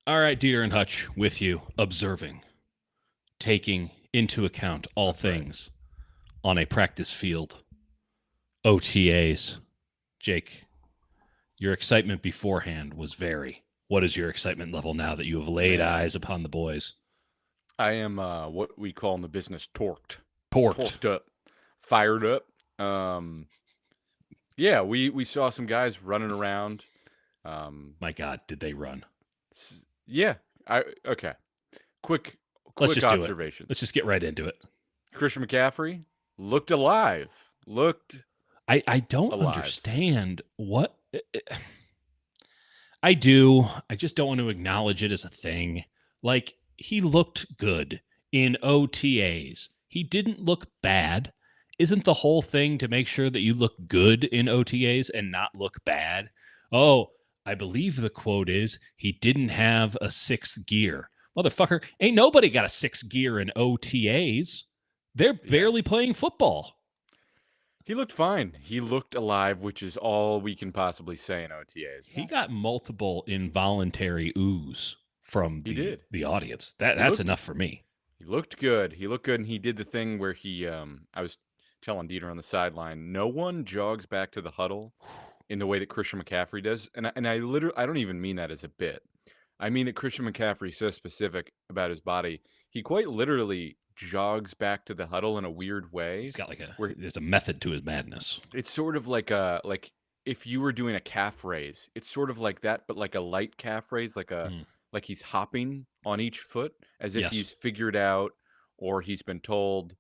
All right, Dieter and Hutch with you, observing, taking into account all That's right. things on a practice field. OTAs. Jake, your excitement beforehand was very. What is your excitement level now that you have laid Man, eyes upon the boys? I am what we call in the business torqued. Porked. Torqued up. Fired up. Yeah, we saw some guys running around. My God, did they run? Yeah. Okay. Quick Let's quick just do it. Let's observations. just get right into it. Christian McCaffrey looked alive. Looked I don't alive. understand what I do. I just don't want to acknowledge it as a thing. Like, he looked good in OTAs. He didn't look bad. Isn't the whole thing to make sure that you look good in OTAs and not look bad? Oh, I believe the quote is he didn't have a sixth gear. Motherfucker, ain't nobody got a sixth gear in OTAs. They're Yeah. barely playing football. He looked fine. He looked alive, which is all we can possibly say in OTAs. He got multiple involuntary oohs from He did. the audience. He That's looked enough for me. He looked good. He looked good, and he did the thing where I was telling Dieter on the sideline, no one jogs back to the huddle in the way that Christian McCaffrey does, and I literally I don't even mean that as a bit. I mean that Christian McCaffrey is so specific about his body. He quite literally jogs back to the huddle in a weird way He's got where there's a method to his madness. it's sort of like if you were doing a calf raise, it's sort of like that, but like a light calf raise, Mm, like he's hopping on each foot as if yes. he's figured out or he's been told,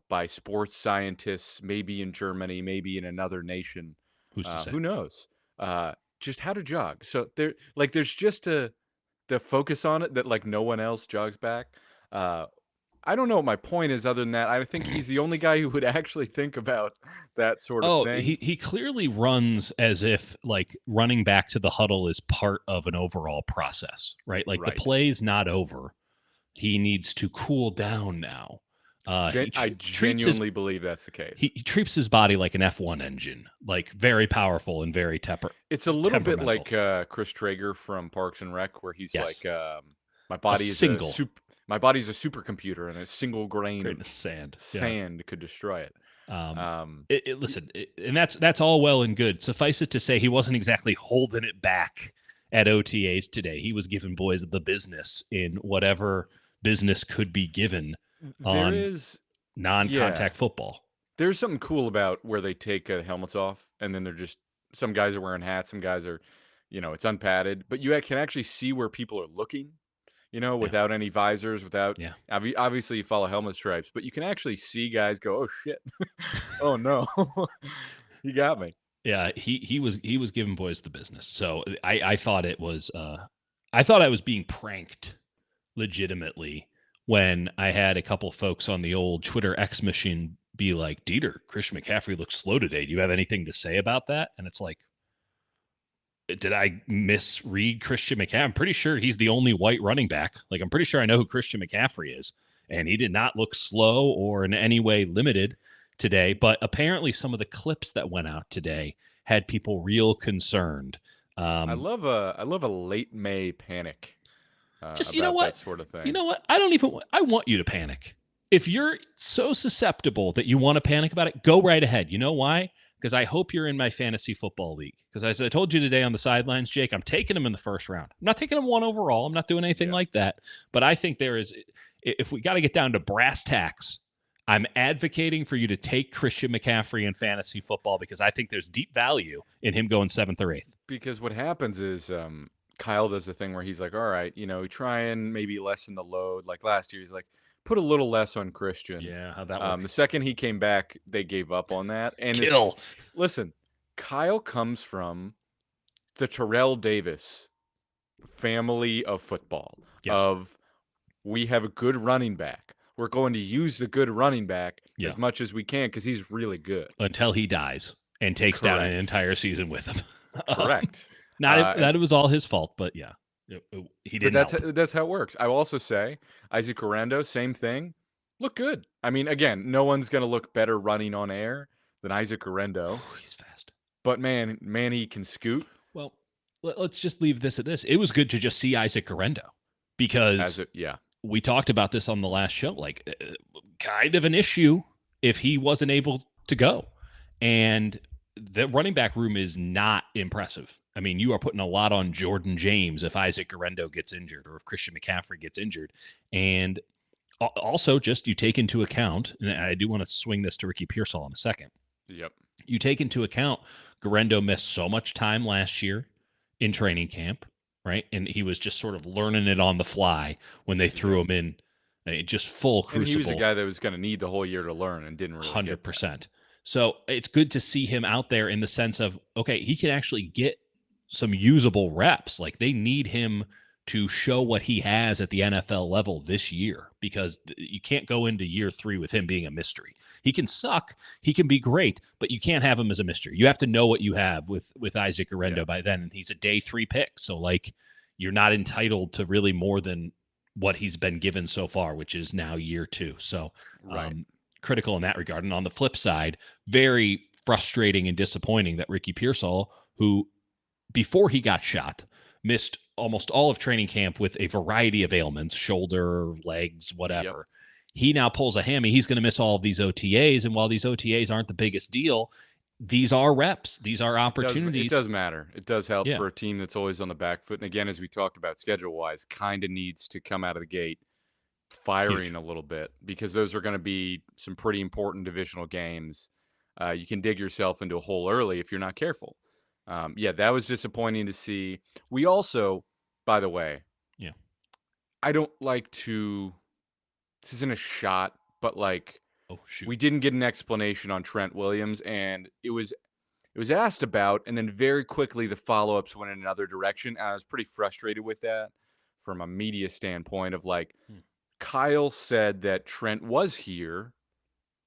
by sports scientists, maybe in Germany, maybe in another nation, Who's to say? who knows, just how to jog. So there's just the focus on it that like no one else jogs back. Uh, I don't know what my point is other than that. I think he's the only guy who would actually think about that sort of Oh, thing. he clearly runs as if like running back to the huddle is part of an overall process, right? Like the Right. play's not over. He needs to cool down now. I Treats his genuinely believe that's the case. he treats his body like an F1 engine, like very powerful and very It's a little bit temperamental. like Chris Traeger from Parks and Rec, where he's Yes, like, "My a body is a single my body's a supercomputer, and a single grain grain of of sand. Yeah. sand could destroy it." Um, Um, listen, and that's all well and good. Suffice it to say, he wasn't exactly holding it back at OTAs today. He was giving boys the business in whatever business could be given there on is, yeah, non-contact football. there's something cool about where they take helmets off, and then they're just some guys are wearing hats, some guys are, it's unpadded, but you can actually see where people are looking. Yeah, Without any visors, without yeah, obviously you follow helmet stripes, but you can actually see guys go, "Oh shit, oh no, he got me." yeah. He was giving boys the business. So I thought it was I thought I was being pranked legitimately when I had a couple folks on the old Twitter X machine be like, Dieter, Christian McCaffrey looks slow today. Do you have anything to say about that? And it's like, did I misread Christian McCaffrey? I'm pretty sure he's the only white running back. Like, I'm pretty sure I know who Christian McCaffrey is. And he did not look slow or in any way limited today. But apparently, some of the clips that went out today had people real concerned. Um, I love a late May panic just you know about what? that sort of You thing. know what? I don't even. I want you to panic. If you're so susceptible that you want to panic about it, go right ahead. You know why? Because I hope you're in my fantasy football league. Because as I told you today on the sidelines, Jake, I'm taking him in the first round. I'm not taking him one overall. I'm not doing anything Yeah, like that. But I think there is, if we got to get down to brass tacks, I'm advocating for you to take Christian McCaffrey in fantasy football because I think there's deep value in him going seventh or eighth. because what happens is Kyle does the thing where he's like, "All right, try and maybe lessen the load." Like last year, he's like, "Put a little less on Christian." Yeah, how'd that work? The second he came back, they gave up on that. And Kill. listen, Kyle comes from the Terrell Davis family of football. Yes. Of we have a good running back. We're going to use the good running back Yeah. as much as we can because he's really good. Until he dies and takes down an Correct. entire season with him. um, Correct. not And that it was all his fault, but yeah, he but didn't help. that's how it works. I will also say Isaac Orlando, same thing. Look good. I mean, again, no one's gonna look better running on air than Isaac Orlando. He's fast. But man, he can scoot. Well, let's just leave this at this. It was good to just see Isaac Garendo As because it, yeah, we talked about this on the last show, like kind of an issue if he wasn't able to go. And the running back room is not impressive. I mean, you are putting a lot on Jordan James if Isaac Garendo gets injured or if Christian McCaffrey gets injured. And also, just you take into account, and I do want to swing this to Ricky Pearsall in a second. yep, You take into account Garendo missed so much time last year in training camp, right? And he was just sort of learning it on the fly when they threw yep. him in just full And he was a crucible, guy that was going to need the whole year to learn and didn't really get that. 100%. So it's good to see him out there in the sense of, okay, he can actually get some usable reps. Like they need him to show what he has at the NFL level this year because you can't go into year 3 with him being a mystery. He can suck, he can be great, but you can't have him as a mystery. You have to know what you have with Isaac Garendo by then, and he's a day 3 pick. So like you're not entitled to really more than what he's been given so far, which is now year 2. So Right. critical in that regard. And on the flip side, very frustrating and disappointing that Ricky Pearsall, who before he got shot, missed almost all of training camp with a variety of ailments, shoulder, legs, whatever. He now pulls a hammy. He's going to miss all of these OTAs. And while these OTAs aren't the biggest deal, these are reps. These are opportunities. It does matter. It does help Yeah. for a team that's always on the back foot. And again, as we talked about schedule-wise, kind of needs to come out of the gate firing Huge. a little bit because those are going to be some pretty important divisional games. You can dig yourself into a hole early if you're not careful. Yeah, that was disappointing to see. We also, by the way, Yeah. I don't like to. This isn't a shot, but like Oh, shoot. we didn't get an explanation on Trent Williams, and it was asked about, and then very quickly the follow-ups went in another direction. I was pretty frustrated with that from a media standpoint of like Kyle said that Trent was here,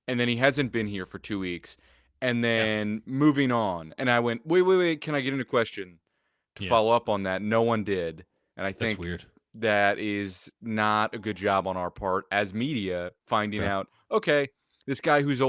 and then he hasn't been here for 2 weeks, and then moving on. And I went, wait, can I get in a question to follow up on that? No one did, and I That's think weird. that is not a good job on our part as media finding Fair. out, okay, this guy who's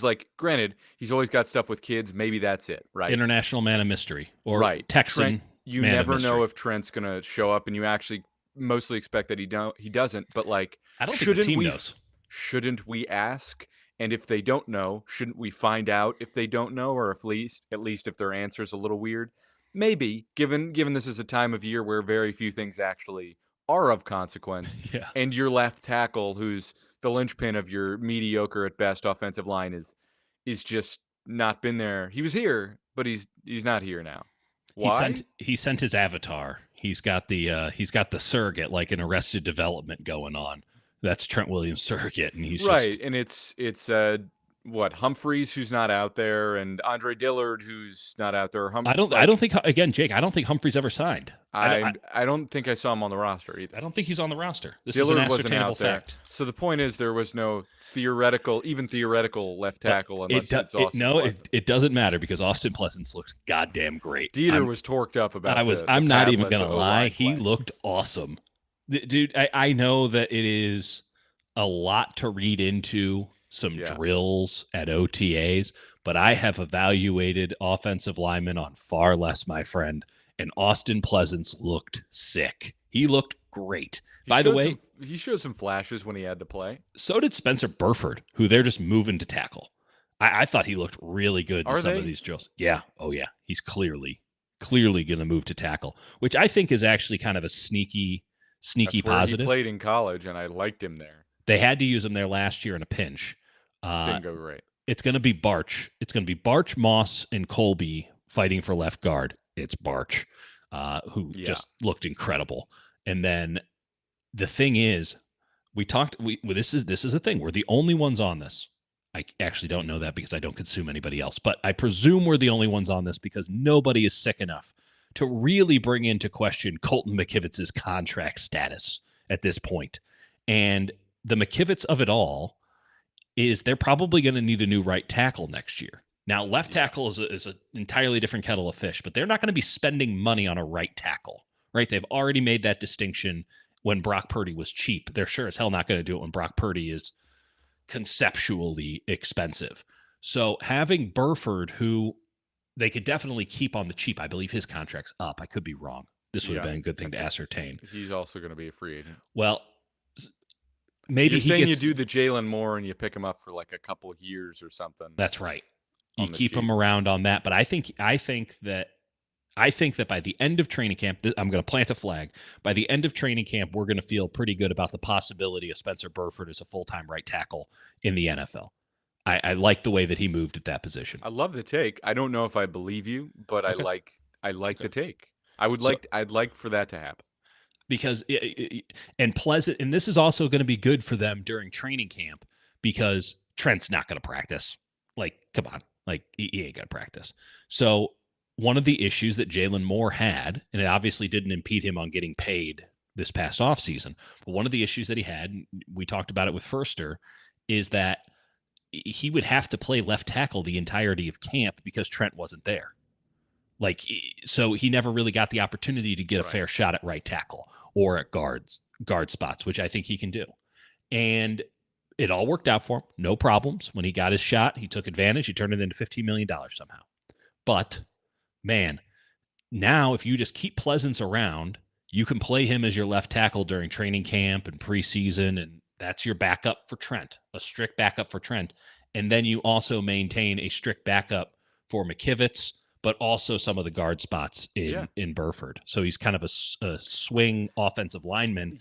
like, granted, he's always got stuff with kids. Maybe that's it, right? International man of mystery or Right. Texan Trent, you man never of know mystery. if Trent's going to show up, and you actually mostly expect that he doesn't. But like, I don't think the team knows. shouldn't we ask? And if they don't know, shouldn't we find out if they don't know, or at least if their answer's a little weird? Maybe, given this is a time of year where very few things actually are of consequence, Yeah. and your left tackle, who's the linchpin of your mediocre at best offensive line, is just not been there. He was here, but he's not here now. Why? He sent his avatar. He's got the surrogate, like an Arrested Development going on. That's Trent Williams' surrogate, and he's Right, just. and it's what, Humphreys, who's not out there, and Andre Dillard, who's not out there. I don't think, again, Jake. I don't think Humphrey's ever signed. I don't think I saw him on the roster either. I don't think he's on the roster. This Dillard is an wasn't ascertainable out there. fact. So the point is, there was no theoretical left tackle unless it's Austin Pleasance. It doesn't matter because Austin Pleasance looked goddamn great. Dieter was torqued up about. I'm not even padless gonna lie. O-line He play. looked awesome, dude. I know that it is a lot to read into some drills at OTAs, but I have evaluated offensive linemen on far less, my friend. And Austin Pleasance looked sick. He looked great. By the way, he showed some flashes when he had to play. So did Spencer Burford, who they're just moving to tackle. I thought he looked really good in some of these drills. Yeah. Oh, yeah. He's clearly going to move to tackle, which I think is actually kind of a sneaky That's where positive. He played in college, and I liked him there. They had to use him there last year in a pinch. Didn't go great. It's going to be Barch. It's going to be Barch, Moss, and Colby fighting for left guard. It's Barch, who just looked incredible. And then the thing is, this is a thing. We're the only ones on this. I actually don't know that because I don't consume anybody else, but I presume we're the only ones on this because nobody is sick enough to really bring into question Colton McKivitz's contract status at this point. And the McKivitz of it all is they're probably going to need a new right tackle next year. Now, left tackle is an entirely different kettle of fish, but they're not going to be spending money on a right tackle, right? They've already made that distinction when Brock Purdy was cheap. They're sure as hell not going to do it when Brock Purdy is conceptually expensive. So having Burford, who they could definitely keep on the cheap. I believe his contract's up. I could be wrong. This would have Yeah, been a good I thing to think ascertain. he's also going to be a free agent. Well, You're maybe he saying you gets. do the Jalen Moore and you pick him up for like a couple of years or something That's right. You on the keep him cheap. around on that, but I think that by the end of training camp, I'm going to plant a flag. By the end of training camp, we're going to feel pretty good about the possibility of Spencer Burford as a full-time right tackle in the NFL. I like the way that he moved at that position. I love the take. I don't know if I believe you, but Okay. I like Okay. the take. So I'd like for that to happen. because and Pleasant, and this is also going to be good for them during training camp because Trent's not going to practice. Like, come on, like he ain't going to practice. So one of the issues that Jalen Moore had, and it obviously didn't impede him on getting paid this past offseason, but one of the issues that he had, and we talked about it with Firster, is that he would have to play left tackle the entirety of camp because Trent wasn't there. Like, so he never really got the opportunity to get a Right. fair shot at right tackle or at guard spots, which I think he can do. And it all worked out for him. No problems. When he got his shot, he took advantage. He turned it into $15 million somehow. But man, now if you just keep Pleasance around, you can play him as your left tackle during training camp and preseason, and that's your backup for Trent, a strict backup for Trent. And then you also maintain a strict backup for McKivitz, but also some of the guard spots in Burford. So he's kind of a swing offensive lineman.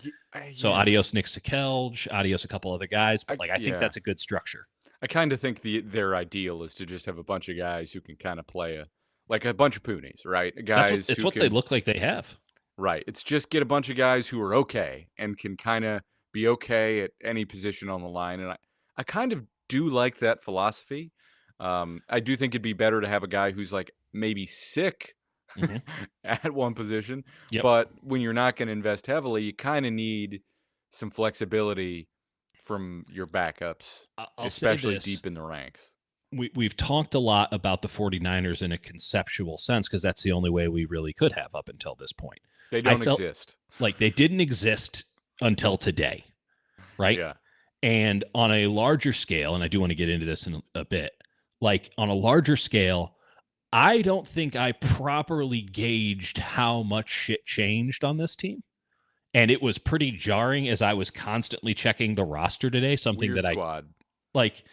So adios Nick Sakelj, adios a couple other guys, but I think that's a good structure. I kind of think their ideal is to just have a bunch of guys who can kind of play like a bunch of poonies, right? Guys It's who what can they look like they have. Right. It's just get a bunch of guys who are okay and can kind of be okay at any position on the line. And I kind of do like that philosophy. I do think it'd be better to have a guy who's like maybe sick at one position. Yep. But when you're not going to invest heavily, you kind of need some flexibility from your backups, especially deep in the ranks. We've talked a lot about the 49ers in a conceptual sense because that's the only way we really could have up until this point. They don't exist. Like they didn't exist until today, right? Yeah. And on a larger scale, and I do want to get into this in a bit, like on a larger scale, I don't think I properly gauged how much shit changed on this team. And it was pretty jarring as I was constantly checking the roster today, something Weird that squad. like,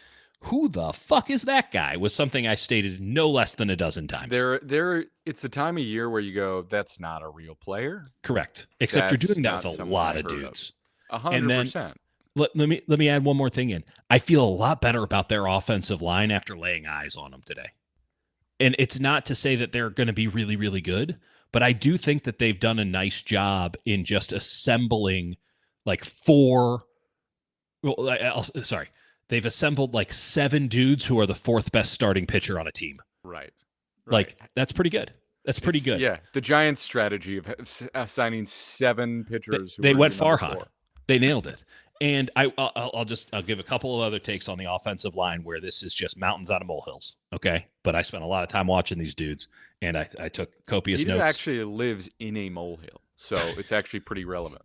who the fuck is that guy? Was something I stated no less than a dozen times. It's the time of year where you go, that's not a real player. Correct. Except you're doing that with a lot of dudes. 100%. Let me add one more thing in. I feel a lot better about their offensive line after laying eyes on them today. And it's not to say that they're going to be really, really good, but I do think that they've done a nice job in just assembling like they've assembled like 7 dudes who are the 4th best starting pitcher on a team. Right. Like, that's pretty good. That's pretty good. Yeah. The Giants' strategy of signing 7 pitchers. They went Farhan. They nailed it. And I'll give a couple of other takes on the offensive line where this is just mountains out of molehills. Okay. But I spent a lot of time watching these dudes and I took copious notes. He actually lives in a molehill. So it's actually pretty relevant.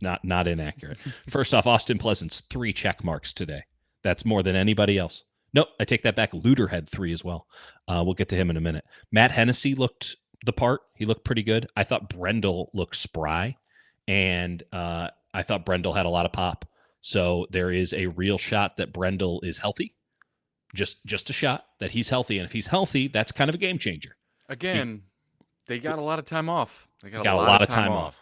Not inaccurate. First off, Austin Pleasant's 3 check marks today. That's more than anybody else. Nope, I take that back. Luter had 3 as well. We'll get to him in a minute. Matt Hennessy looked the part. He looked pretty good. I thought Brendel looked spry, and I thought Brendel had a lot of pop. So there is a real shot that Brendel is healthy. Just a shot that he's healthy, and if he's healthy, that's kind of a game changer. Again, they got a lot of time off. They got a lot of time off.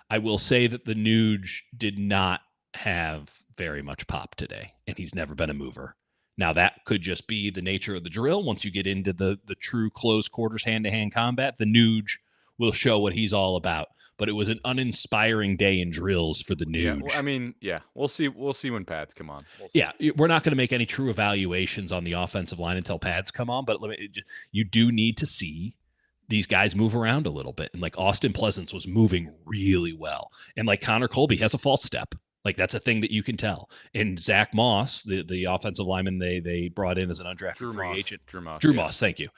I will say that the Nuge did not have very much pop today, and he's never been a mover. Now, that could just be the nature of the drill. Once you get into the true close quarters hand-to-hand combat, the Nuge will show what he's all about. But it was an uninspiring day in drills for the Nuge. Yeah, we'll see when pads come on. We're not going to make any true evaluations on the offensive line until pads come on, but you do need to see these guys move around a little bit. And like Austin Pleasance was moving really well. And like Connor Colby has a false step. Like that's a thing that you can tell. And Zach Moss, the offensive lineman they brought in as an undrafted free agent. Drew Moss, thank you.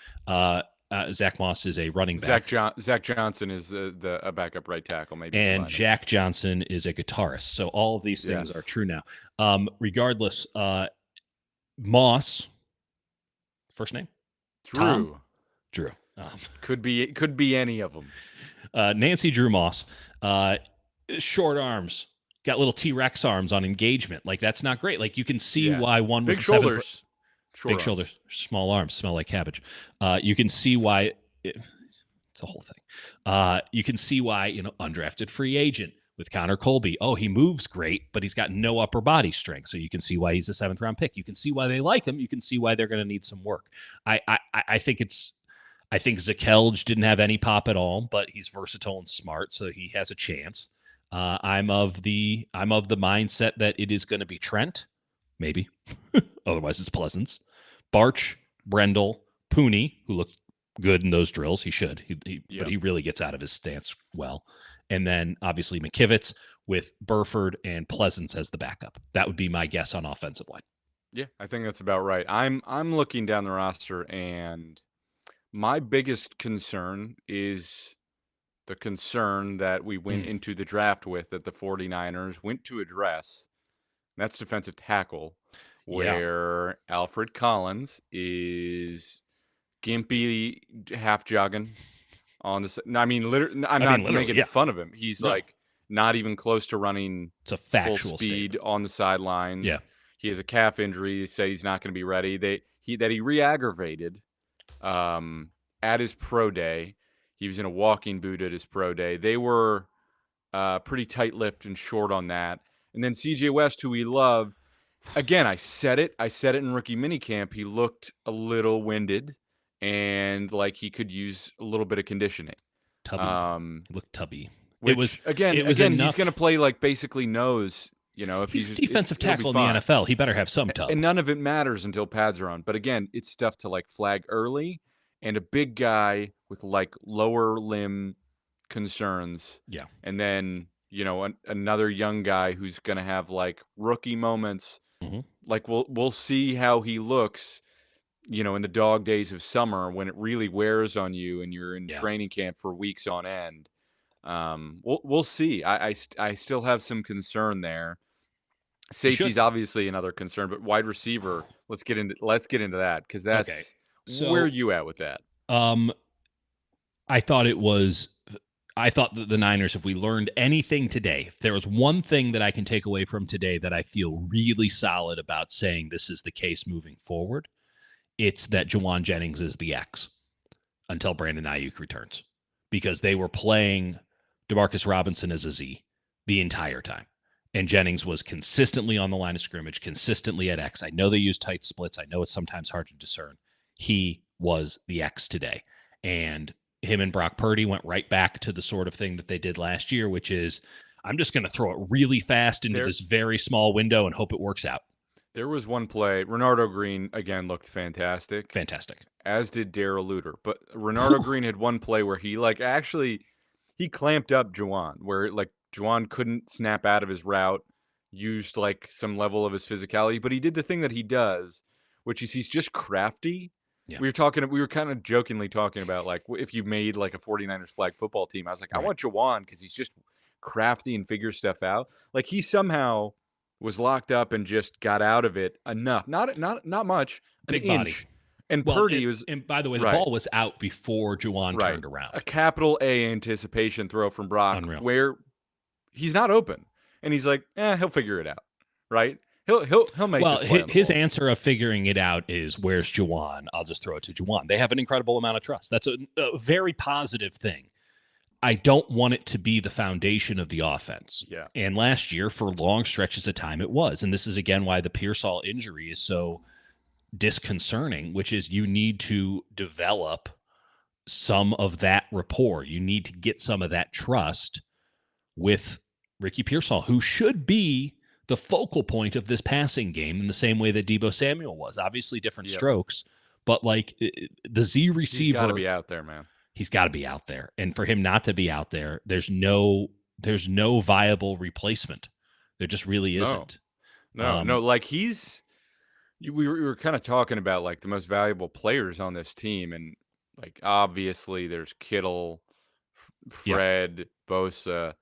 Zach Moss is a running back. Zach Johnson is a backup right tackle, maybe. And Jack Johnson is a guitarist. So all of these things are true now. Regardless, Moss, first name? Drew. Drew. Um, Could be any of them. Nancy Drew Moss, uh, short arms, got little T-Rex arms on engagement. Like that's not great. Like you can see Yeah. why one was Big a seventh. shoulders, Big short arms. shoulders, small arms, smell like cabbage. You can see why. It's a whole thing. You can see why, undrafted free agent with Connor Colby. Oh, he moves great, but he's got no upper body strength. So you can see why he's a seventh round pick. You can see why they like him. You can see why they're going to need some work. I think it's. I think Zakelj didn't have any pop at all, but he's versatile and smart, so he has a chance. I'm of the mindset that it is going to be Trent, maybe. Otherwise, it's Pleasance, Barch, Brendel, Pooney, who looked good in those drills. He should, but he really gets out of his stance well. And then obviously McKivitz with Burford and Pleasance as the backup. That would be my guess on offensive line. Yeah, I think that's about right. I'm looking down the roster, and my biggest concern is the concern that we went into the draft with, that the 49ers went to address. That's defensive tackle, where Alfred Collins is gimpy, half jogging on the. I mean, literally, I'm not making fun of him. He's like not even close to running it's a factual full speed statement. on the sidelines. Yeah. He has a calf injury. They say he's not going to be ready. He re-aggravated at his pro day. He was in a walking boot at his pro day. They were pretty tight-lipped and short on that. And then CJ West, who we love, again, I said it in rookie minicamp. He looked a little winded and like he could use a little bit of conditioning. Tubby. He looked tubby. Which, he's going to play like basically nose. If he's a defensive tackle in the NFL, he better have some tub. And none of it matters until pads are on. But again, it's stuff to like flag early, and a big guy with like lower limb concerns. Yeah. And then, another young guy who's going to have like rookie moments. Mm-hmm. Like we'll see how he looks, in the dog days of summer when it really wears on you and you're in training camp for weeks on end. We'll see. I still have some concern there. Safety's obviously another concern, but wide receiver, let's get into that, because that's okay. So, where are you at with that? I thought that the Niners, if we learned anything today, if there was one thing that I can take away from today that I feel really solid about saying this is the case moving forward, it's that Juwan Jennings is the X until Brandon Ayuk returns, because they were playing DeMarcus Robinson as a Z the entire time. And Jennings was consistently on the line of scrimmage, consistently at X. I know they use tight splits. I know it's sometimes hard to discern. He was the X today. And him and Brock Purdy went right back to the sort of thing that they did last year, which is, I'm just going to throw it really fast into this very small window and hope it works out. There was one play. Renardo Green, again, looked fantastic. Fantastic. As did Darrell Luter. But Renardo Green had one play where he, he clamped up Juwan, where, Juwan couldn't snap out of his route, used, some level of his physicality. But he did the thing that he does, which is he's just crafty. Yeah. We were kind of jokingly talking about, if you made, a 49ers flag football team. I was like, I want Juwan because he's just crafty and figures stuff out. He somehow was locked up and just got out of it enough. Not much. Big an body. Inch. And Purdy was... And by the way, the ball was out before Juwan turned around. A capital A anticipation throw from Brock. Unreal. Where he's not open. And he's like, he'll figure it out. Right? He'll make this play on the his ball. answer of figuring it out is, where's Juwan? I'll just throw it to Juwan. They have an incredible amount of trust. That's a very positive thing. I don't want it to be the foundation of the offense. Yeah. And last year, for long stretches of time, it was. And this is, again, why the Pearsall injury is so disconcerting, which is you need to develop some of that rapport. You need to get some of that trust with Ricky Pearsall, who should be the focal point of this passing game in the same way that Deebo Samuel was. Obviously different strokes, but the Z receiver... He's got to be out there, man. He's got to be out there. And for him not to be out there, there's no viable replacement. There just really isn't. No. We were kind of talking about the most valuable players on this team, and obviously there's Kittle, Fred, Bosa.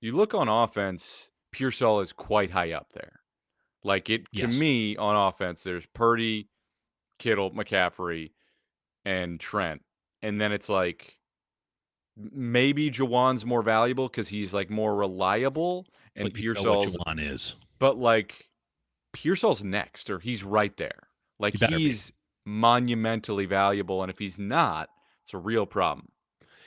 You look on offense, Pearsall is quite high up there. To me, on offense, there's Purdy, Kittle, McCaffrey, and Trent. and then it's like maybe Jawan's more valuable because he's like more reliable, and But you know what Pearsall's, Juwan is. but like Pearsall's next, or he's right there. Like You better be. he's monumentally valuable, and if he's not, it's a real problem.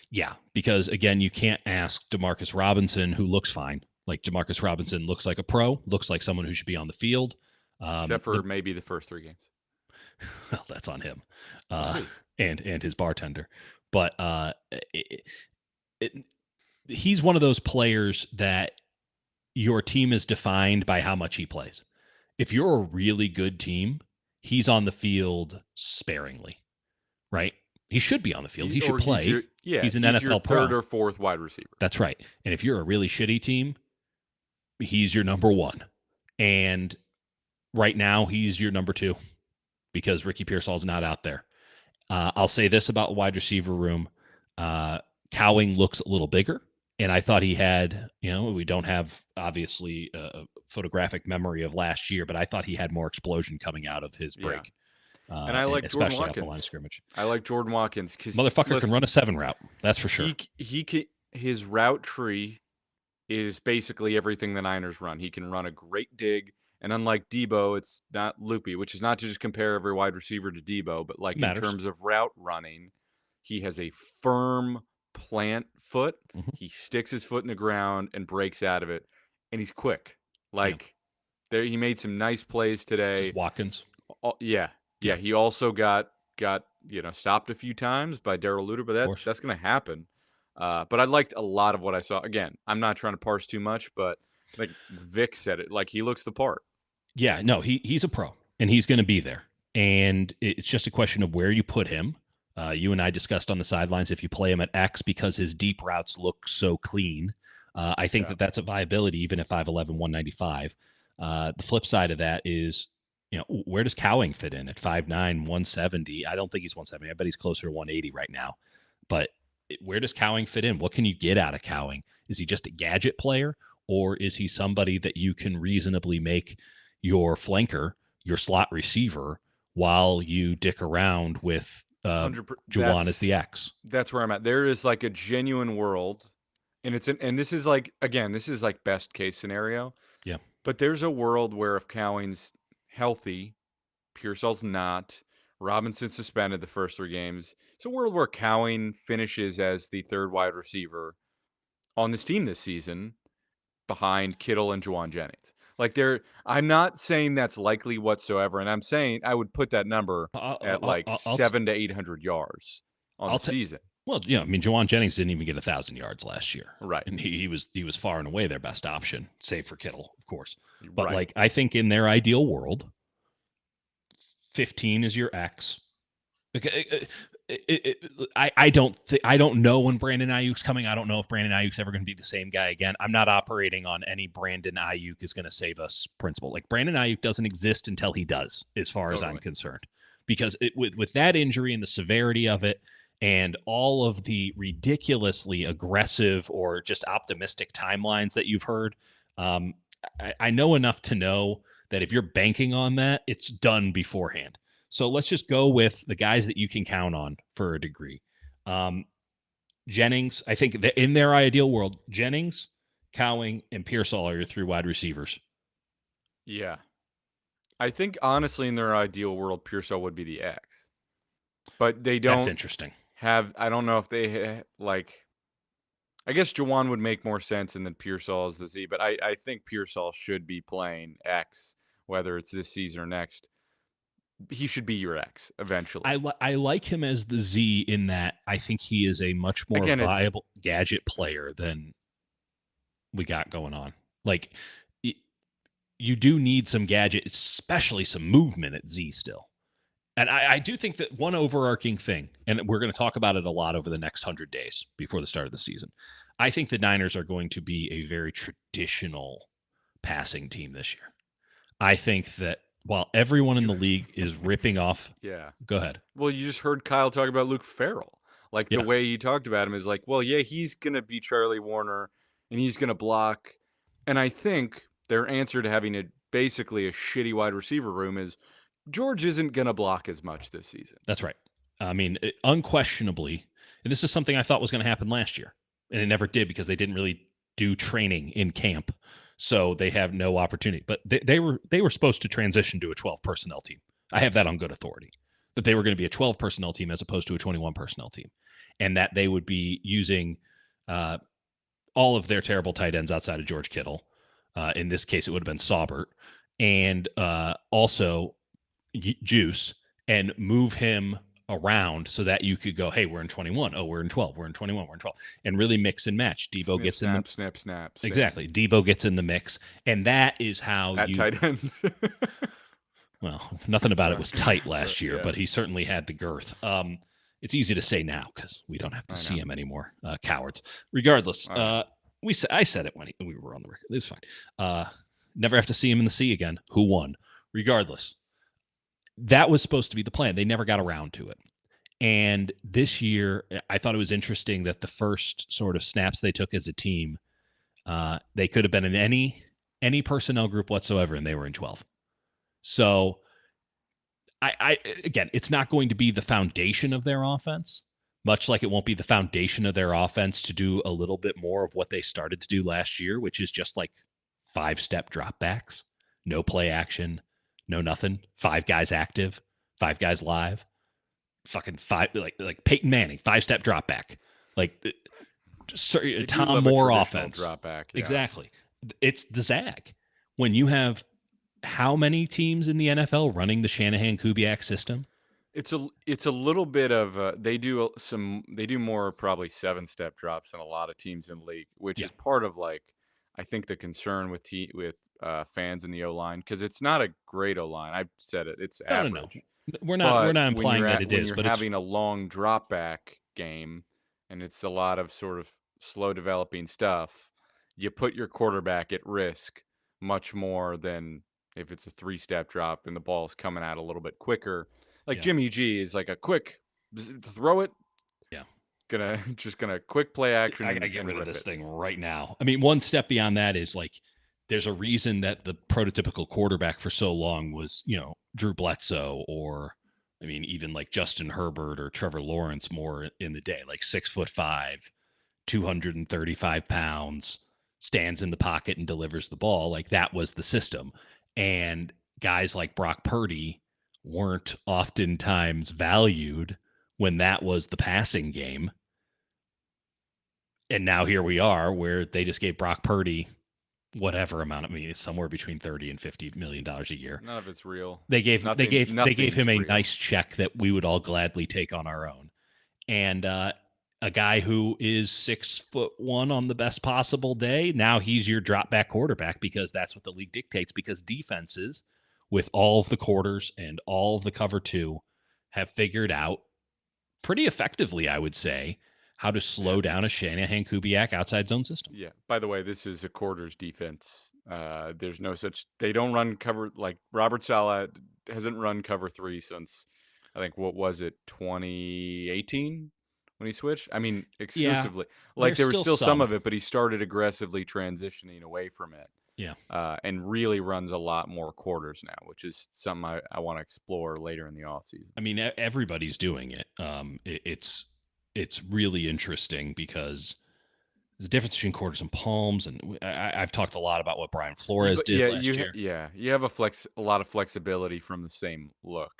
Yeah, because again, you can't ask Demarcus Robinson, who looks fine. Like Demarcus Robinson looks like a pro, looks like someone who should be on the field. Except for maybe the first 3 games. Well, that's on him, We'll uh, see. and his bartender. But it, he's one of those players that your team is defined by how much he plays. If you're a really good team, he's on the field sparingly, right? He should be on the field. He should He's play. your, yeah, He's an he's your NFL third pro. or fourth wide receiver. That's right. And if you're a really shitty team, he's your number one. And right now, he's your number two because Ricky Pearsall's not out there. I'll say this about wide receiver room. Cowing looks a little bigger. And I thought he had, we don't have obviously a photographic memory of last year, but I thought he had more explosion coming out of his Yeah. break, And I like Jordan especially off the line of Watkins. scrimmage. I like Jordan Watkins because Motherfucker can run a 7 route. That's for sure. he can, his route tree is basically everything the Niners run. He can run a great dig, and unlike Debo, it's not loopy, which is not to just compare every wide receiver to Debo, but like It in matters. terms of route running, he has a firm plant foot. Mhm. He sticks his foot in the ground and breaks out of it, and he's quick. Like there, he made some nice plays today. Just Watkins. Yeah. He also got stopped a few times by Darrell Luter, but that's going to happen. But I liked a lot of what I saw. Again, I'm not trying to parse too much, but like Vic said it, like he looks the part. Yeah, no, he's a pro and he's going to be there. And it's just a question of where you put him. You and I discussed on the sidelines if you play him at X because his deep routes look so clean. I think that's a viability even at 5'11", 195. The flip side of that is, where does Cowing fit in at 5'9", 170? I don't think he's 170. I bet he's closer to 180 right now. But where does Cowing fit in? What can you get out of Cowing? Is he just a gadget player, or is he somebody that you can reasonably make your flanker, your slot receiver, while you dick around with Juwan as the X? That's where I'm at. There is like a genuine world, and and this is like, again, this is like best case scenario. Yeah. But there's a world where if Cowing's healthy, Pearsall's not, Robinson suspended the first 3 games. It's a world where Cowing finishes as the third wide receiver on this team this season behind Kittle and Juwan Jennings. Like I'm not saying that's likely whatsoever, and I'm saying I would put that number at like 700 to 800 yards on the season. Well, yeah, I mean, Juwan Jennings didn't even get 1,000 yards last year, right? And he was far and away their best option, save for Kittle, of course. But like, I think in their ideal world, 15 is your X. I don't know when Brandon Ayuk's coming. I don't know if Brandon Ayuk's ever going to be the same guy again. I'm not operating on any Brandon Ayuk is going to save us principle. Like Brandon Ayuk doesn't exist until he does, as far as I'm concerned, because with that injury and the severity of it, and all of the ridiculously aggressive or just optimistic timelines that you've heard, I know enough to know that if you're banking on that, it's done beforehand. So let's just go with the guys that you can count on for a degree. Jennings, I think that in their ideal world, Jennings, Cowing, and Pearsall are your 3 wide receivers. Yeah. I think, honestly, in their ideal world, Pearsall would be the X. But they don't. That's interesting. I don't know if they, I guess Juwan would make more sense, and then Pearsall is the Z. But I think Pearsall should be playing X, whether it's this season or next. He should be your X eventually. I like him as the Z in that I think he is a much more viable gadget player than we got going on. Like, you do need some gadget, especially some movement at Z still. And I do think that one overarching thing, and we're going to talk about it a lot over the next 100 days before the start of the season, I think the Niners are going to be a very traditional passing team this year. I think that while everyone in the league is ripping off. Yeah. Go ahead. Well, you just heard Kyle talk about Luke Farrell. Like, the way he talked about him is like, well, yeah, he's going to be Charlie Warner, and he's going to block. And I think their answer to having basically a shitty wide receiver room is George isn't going to block as much this season. That's right. I mean, unquestionably, and this is something I thought was going to happen last year, and it never did because they didn't really do training in camp, so they have no opportunity. But they were supposed to transition to a 12 personnel team. I have that on good authority that they were going to be a 12 personnel team as opposed to a 21 personnel team, and that they would be using uh, all of their terrible tight ends outside of George Kittle. In this case, it would have been Saubert, and also Juice, and move him around so that you could go, hey, we're in 21. Oh, we're in 12. We're in 21. We're in 12. And really mix and match. Debo Snip, gets in the snap, snap, snap. Stay. exactly. Debo gets in the mix. And that is how At you tight end. well, nothing about it Sorry. was tight Sorry. last year, Yeah, but he certainly had the girth. It's easy to say now because we don't have to I see know. him anymore. Cowards. Regardless, I know. I said it when we were on the record. It's fine. Never have to see him in the sea again. Who won? Regardless, that was supposed to be the plan. They never got around to it. And this year, I thought it was interesting that the first sort of snaps they took as a team, they could have been in any personnel group whatsoever, and they were in 12. So, I again, it's not going to be the foundation of their offense, much like it won't be the foundation of their offense to do a little bit more of what they started to do last year, which is just like 5-step dropbacks, no play action, no nothing, 5 guys active, 5 guys live, fucking 5 like Peyton Manning, 5-step drop back. Like They do Tom love a Moore traditional offense. drop back. Yeah. Exactly. It's the Zag. When you have how many teams in the NFL running the Shanahan Kubiak system? It's a little bit of they do more probably 7-step drops than a lot of teams in the league, which Yeah. is part of like I think the concern with fans in the O line because it's not a great O line. I've said it; it's No, no, no. average. We're But not implying that it when is, you're but it's having a long drop back game and it's a lot of sort of slow developing stuff, you put your quarterback at risk much more than if it's a 3-step drop and the ball's coming out a little bit quicker. Like yeah. Jimmy G is like a quick throw it, Yeah. gonna quick play action I gotta get and rid of rip this it. thing right now. I mean, one step beyond that is like there's a reason that the prototypical quarterback for so long was, Drew Bledsoe or I mean, even like Justin Herbert or Trevor Lawrence more in the day, like 6'5", 235 pounds, stands in the pocket and delivers the ball. Like that was the system. And guys like Brock Purdy weren't oftentimes valued when that was the passing game. And now here we are where they just gave Brock Purdy whatever amount. I mean, it's somewhere between 30 and $50 million a year. None of it's real. They gave Nothing's him a real. nice check that we would all gladly take on our own. And a guy who is 6'1" on the best possible day, now he's your drop back quarterback because that's what the league dictates. Because defenses, with all of the quarters and all of the cover two, have figured out pretty effectively, I would say, how to slow Yeah. down a Shanahan Kubiak outside zone system. Yeah. By the way, this is a quarters defense. There's no such. They don't run cover like Robert Saleh hasn't run cover 3 since I think what was it 2018 when he switched. I mean Yeah, exclusively. Like there's there was still still some some. of it, but he started aggressively transitioning away from it. Yeah. And really runs a lot more quarters now, which is something I want to explore later in the offseason. I mean, everybody's doing it. It's really interesting because there's a difference between quarters and palms, and I've talked a lot about what Brian Flores did last year. You have a lot of flexibility from the same look.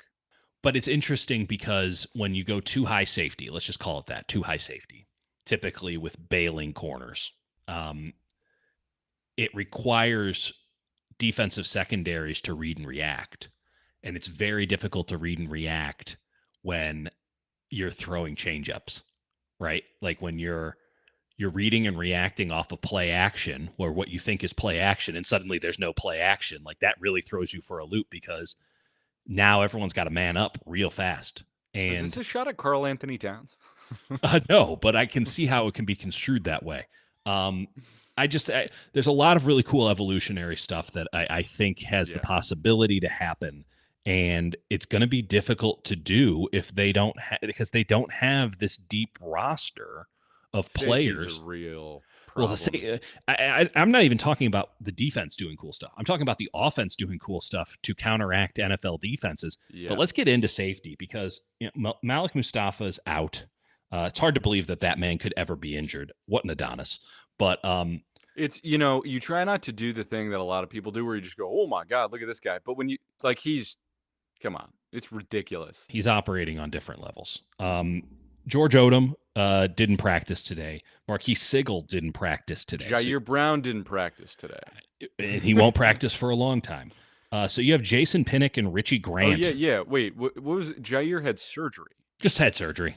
But it's interesting because when you go too high safety, let's just call it that, too high safety, typically with bailing corners, it requires defensive secondaries to read and react. And it's very difficult to read and react when you're throwing changeups, right? Like when you're reading and reacting off of play action or what you think is play action, and suddenly there's no play action. Like that really throws you for a loop because now everyone's got to man up real fast. Is And this a shot at Carl Anthony Towns? no, but I can see how it can be construed that way. There's a lot of really cool evolutionary stuff that I think has the Yeah. possibility to happen. And it's going to be difficult to do if they because they don't have this deep roster of Safety's players. a real Well, problem. I'm not even talking about the defense doing cool stuff. I'm talking about the offense doing cool stuff to counteract NFL defenses. But Yeah. let's get into safety because Malik Mustafa is out. It's hard to believe that man could ever be injured. What an Adonis! But It's, you try not to do the thing that a lot of people do where you just go, "Oh my god, look at this guy." But when you like come on. It's ridiculous. he's operating on different levels. George Odom didn't practice today. Marquise Sigel didn't practice today. Jair Brown didn't practice today. And he won't practice for a long time. So you have Jason Pinnock and Richie Grant. Oh, yeah. Wait, what was it? Jair had surgery. Just had surgery.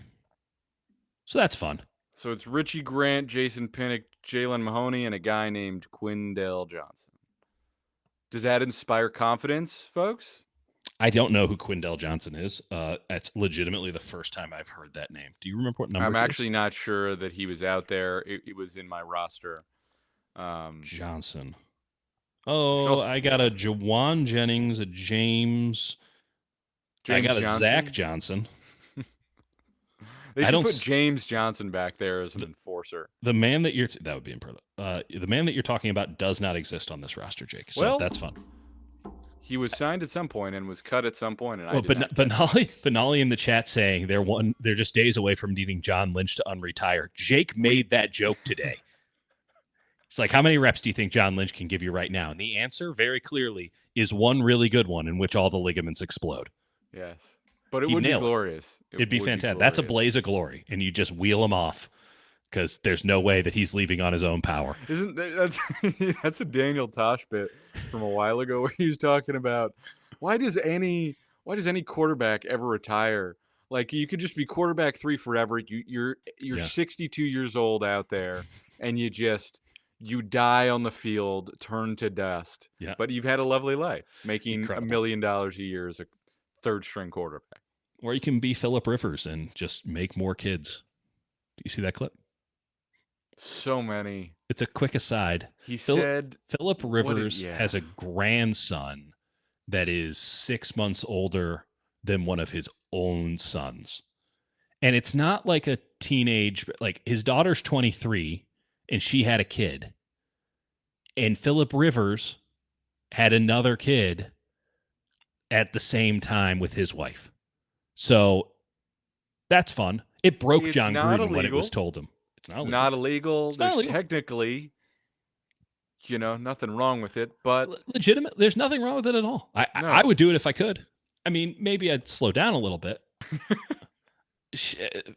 So that's fun. So it's Richie Grant, Jason Pinnock, Jalen Mahoney, and a guy named Quindell Johnson. Does that inspire confidence, folks? I don't know who Quindell Johnson is. That's legitimately the first time I've heard that name. Do you remember what number? I'm actually not sure that he was out there. It was in my roster. Johnson. Oh, I got a Jawan Jennings, a James. I got a Johnson? Zach Johnson. They should put James Johnson back there as an enforcer. The man that would be impressive. The man that you're talking about does not exist on this roster, Jake. So that's fun. He was signed at some point and was cut at some point, and Benali in the chat saying they're just days away from needing John Lynch to unretire. Jake made that joke today. It's like, how many reps do you think John Lynch can give you right now? And the answer, very clearly, is one really good one in which all the ligaments explode. Yes, but it would be glorious. It'd be fantastic. That's a blaze of glory, and you just wheel him off because there's no way that he's leaving on his own power. Isn't that's a Daniel Tosh bit from a while ago where he's talking about why does any quarterback ever retire? Like, you could just be quarterback 3 forever. You're 62 years old out there, and you die on the field, turn to dust. Yeah. But you've had a lovely life, making $1 million a year as a third-string quarterback. Or you can be Phillip Rivers and just make more kids. Do you see that clip? So many. It's a quick aside. He said Phillip Rivers has a grandson that is 6 months older than one of his own sons. And it's not like a teenage, like his daughter's 23 and she had a kid. And Phillip Rivers had another kid at the same time with his wife. So that's fun. It broke John Gruden when it was told him. It's not illegal. There's technically, nothing wrong with it, but legitimate. There's nothing wrong with it at all. I would do it if I could. I mean, maybe I'd slow down a little bit.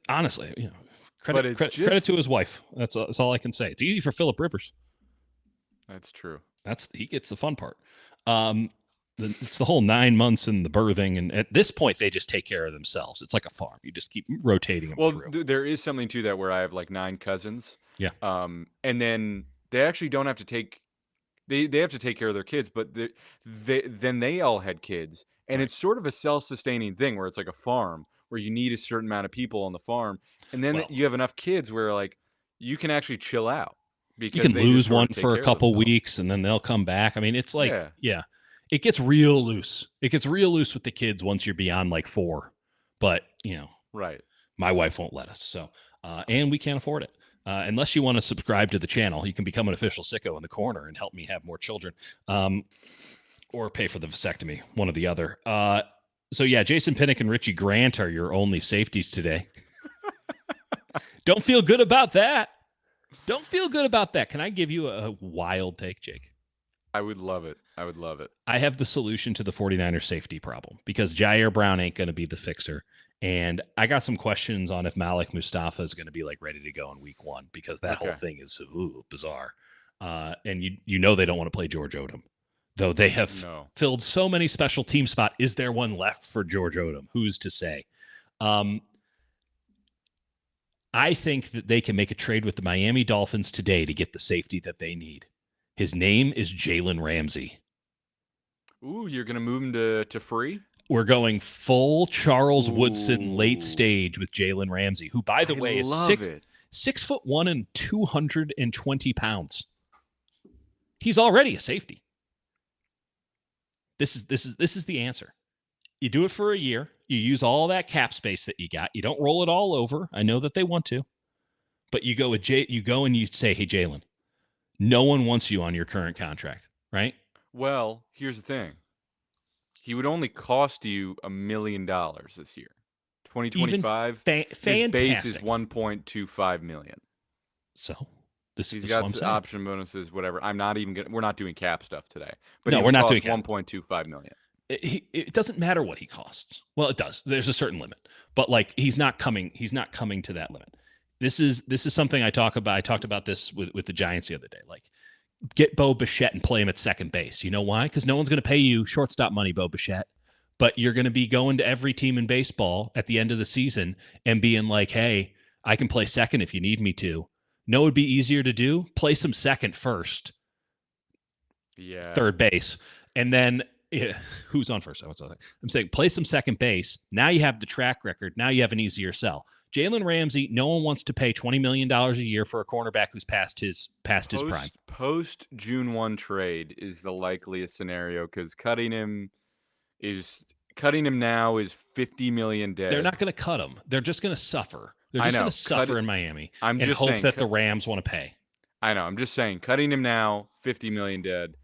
Honestly, credit to his wife. That's all I can say. It's easy for Phillip Rivers. That's true. He gets the fun part. It's the whole 9 months and the birthing, and at this point, they just take care of themselves. It's like a farm. You just keep rotating them through. Well, there is something to that where I have like 9 cousins. Yeah. And then they actually don't have to take. They have to take care of their kids, but then they all had kids, and it's sort of a self-sustaining thing where it's like a farm where you need a certain amount of people on the farm, and then you have enough kids where like you can actually chill out because you can lose one for a couple weeks and then they'll come back. I mean, it's like it gets real loose. It gets real loose with the kids once you're beyond like 4, but right. My wife won't let us. So, and we can't afford it. Unless you want to subscribe to the channel, you can become an official sicko in the corner and help me have more children, or pay for the vasectomy, one or the other. So yeah, Jason Pinnock and Richie Grant are your only safeties today. Don't feel good about that. Don't feel good about that. Can I give you a wild take, Jake? I would love it. I have the solution to the 49ers safety problem because Jair Brown ain't going to be the fixer. And I got some questions on if Malik Mustafa is going to be like ready to go in week 1 because that whole thing is bizarre. And they don't want to play George Odom, though they have filled so many special team spots. Is there one left for George Odom? Who's to say? I think that they can make a trade with the Miami Dolphins today to get the safety that they need. His name is Jalen Ramsey. Ooh, you're going to move him to free? We're going full Charles Woodson late stage with Jalen Ramsey, who, by the way, is 6'1" and 220 pounds. He's already a safety. This is the answer. You do it for a year. You use all that cap space that you got. You don't roll it all over. I know that they want to, but you go with you go and you say, "Hey, Jalen, No one wants you on your current contract, right? Well, here's the thing. He would only cost you $1 million this year. Even 2025, his base is fantastic. 1.25 million. So this He's is what got I'm saying. option bonuses, whatever. I'm not even gonna. We're not doing cap stuff today. But No, he we're would not doing cost cap. 1.25 million. It doesn't matter what he costs. Well, it does. There's a certain limit, but like he's not coming. He's not coming to that limit. This is something I talk about. I talked about this with the Giants the other day. Like, get Bo Bichette and play him at second base. You know why? Because no one's going to pay you shortstop money, Bo Bichette. But you're going to be going to every team in baseball at the end of the season and being like, hey, I can play second if you need me to. No, it'd be easier to do. Play some second first, Yeah. third base, and then who's on first? I'm saying play some second base. Now you have the track record. Now you have an easier sell. Jalen Ramsey, no one wants to pay $20 million a year for a cornerback who's past his prime. Post June 1 trade is the likeliest scenario because cutting him now is 50 million dead. They're not going to cut him. They're just going to suffer. They're I just know. going to suffer in Miami I'm and just hope saying, that the Rams want to pay. I know. I'm just saying, cutting him now, 50 million dead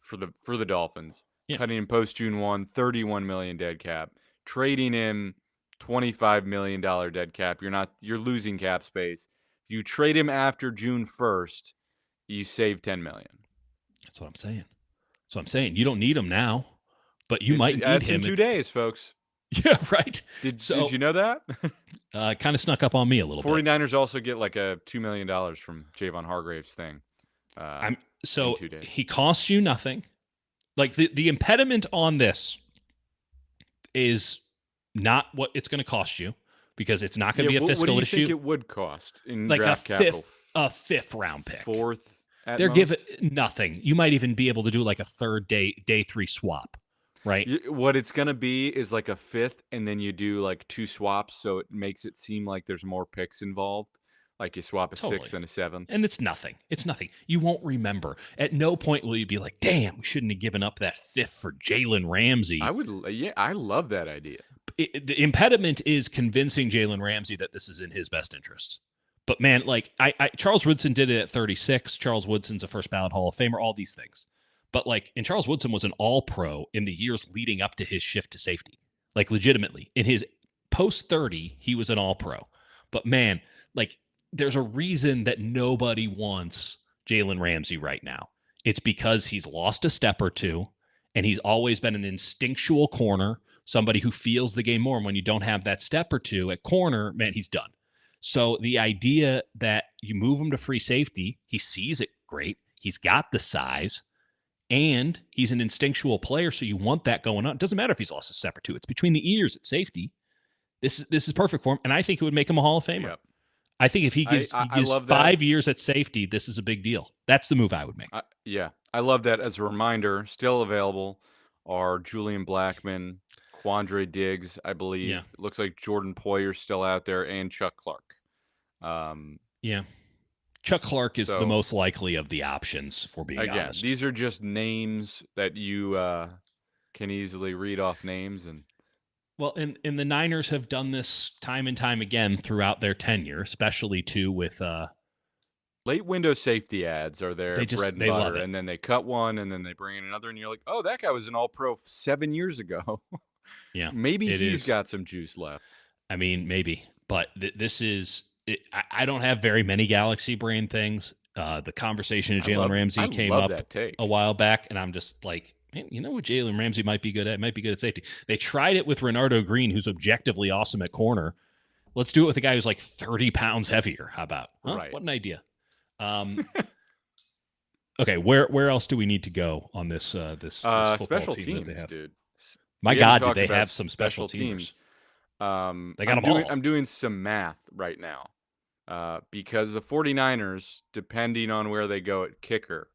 for the Dolphins. Yeah. Cutting him post June 1, 31 million dead cap. Trading him, $25 million dead cap. You're losing cap space. If you trade him after June 1st, you save 10 million. That's what I'm saying. So I'm saying you don't need him now, but you might need him. That's in 2 days, folks. Yeah, right. Did you know that? Kind of snuck up on me a little 49ers also get like a $2 million from Javon Hargrave's thing. in 2 days. He He costs you nothing. Like the impediment on this is not what it's going to cost you because it's not going to be a fiscal issue. What do you think it would cost in like draft capital? A fifth round pick, fourth. They're giving nothing. You might even be able to do like a third day 3 swap, right? What it's going to be is like a fifth, and then you do like 2 swaps, so it makes it seem like there's more picks involved. Like you swap a 6th and a 7th. And it's nothing. It's nothing. You won't remember. At no point will you be like, damn, we shouldn't have given up that 5th for Jalen Ramsey. I love that idea. The impediment is convincing Jalen Ramsey that this is in his best interests. But man, like Charles Woodson did it at 36. Charles Woodson's a first ballot Hall of Famer, all these things. But like, and Charles Woodson was an all-pro in the years leading up to his shift to safety. Like legitimately. In his post 30, he was an all-pro. But man, like, there's a reason that nobody wants Jalen Ramsey right now. It's because he's lost a step or two, and he's always been an instinctual corner, somebody who feels the game more. And when you don't have that step or two at corner, man, he's done. So the idea that you move him to free safety, he sees it great. He's got the size, and he's an instinctual player, so you want that going on. It doesn't matter if he's lost a step or two. It's between the ears at safety. This is perfect for him, and I think it would make him a Hall of Famer. Yep. I think if he gives 5 years at safety, this is a big deal. That's the move I would make. I love that. As a reminder, still available are Julian Blackmon, Quandre Diggs, I believe. Yeah. It looks like Jordan Poyer's still out there, and Chuck Clark. Yeah. Chuck Clark is the most likely of the options, for being honest. These are just names that you can easily read off names. Well, and the Niners have done this time and time again throughout their tenure, especially too with late window safety ads are their bread and butter, and then they cut one, and then they bring in another, and you're like, oh, that guy was an All-Pro 7 years ago. Yeah, maybe he's got some juice left. I mean, maybe, but this is. I don't have very many Galaxy Brain things. The conversation of Jalen Ramsey came up a while back, and I'm just like, man, you know what Jalen Ramsey might be good at? Might be good at safety. They tried it with Renardo Green, who's objectively awesome at corner. Let's do it with a guy who's like 30 pounds heavier. How about? Huh? Right. What an idea. Okay, where else do we need to go on this this football special team teams, that they have? dude? My God, do they have some special teams? They got them all. I'm doing some math right now. Because the 49ers, depending on where they go at kicker,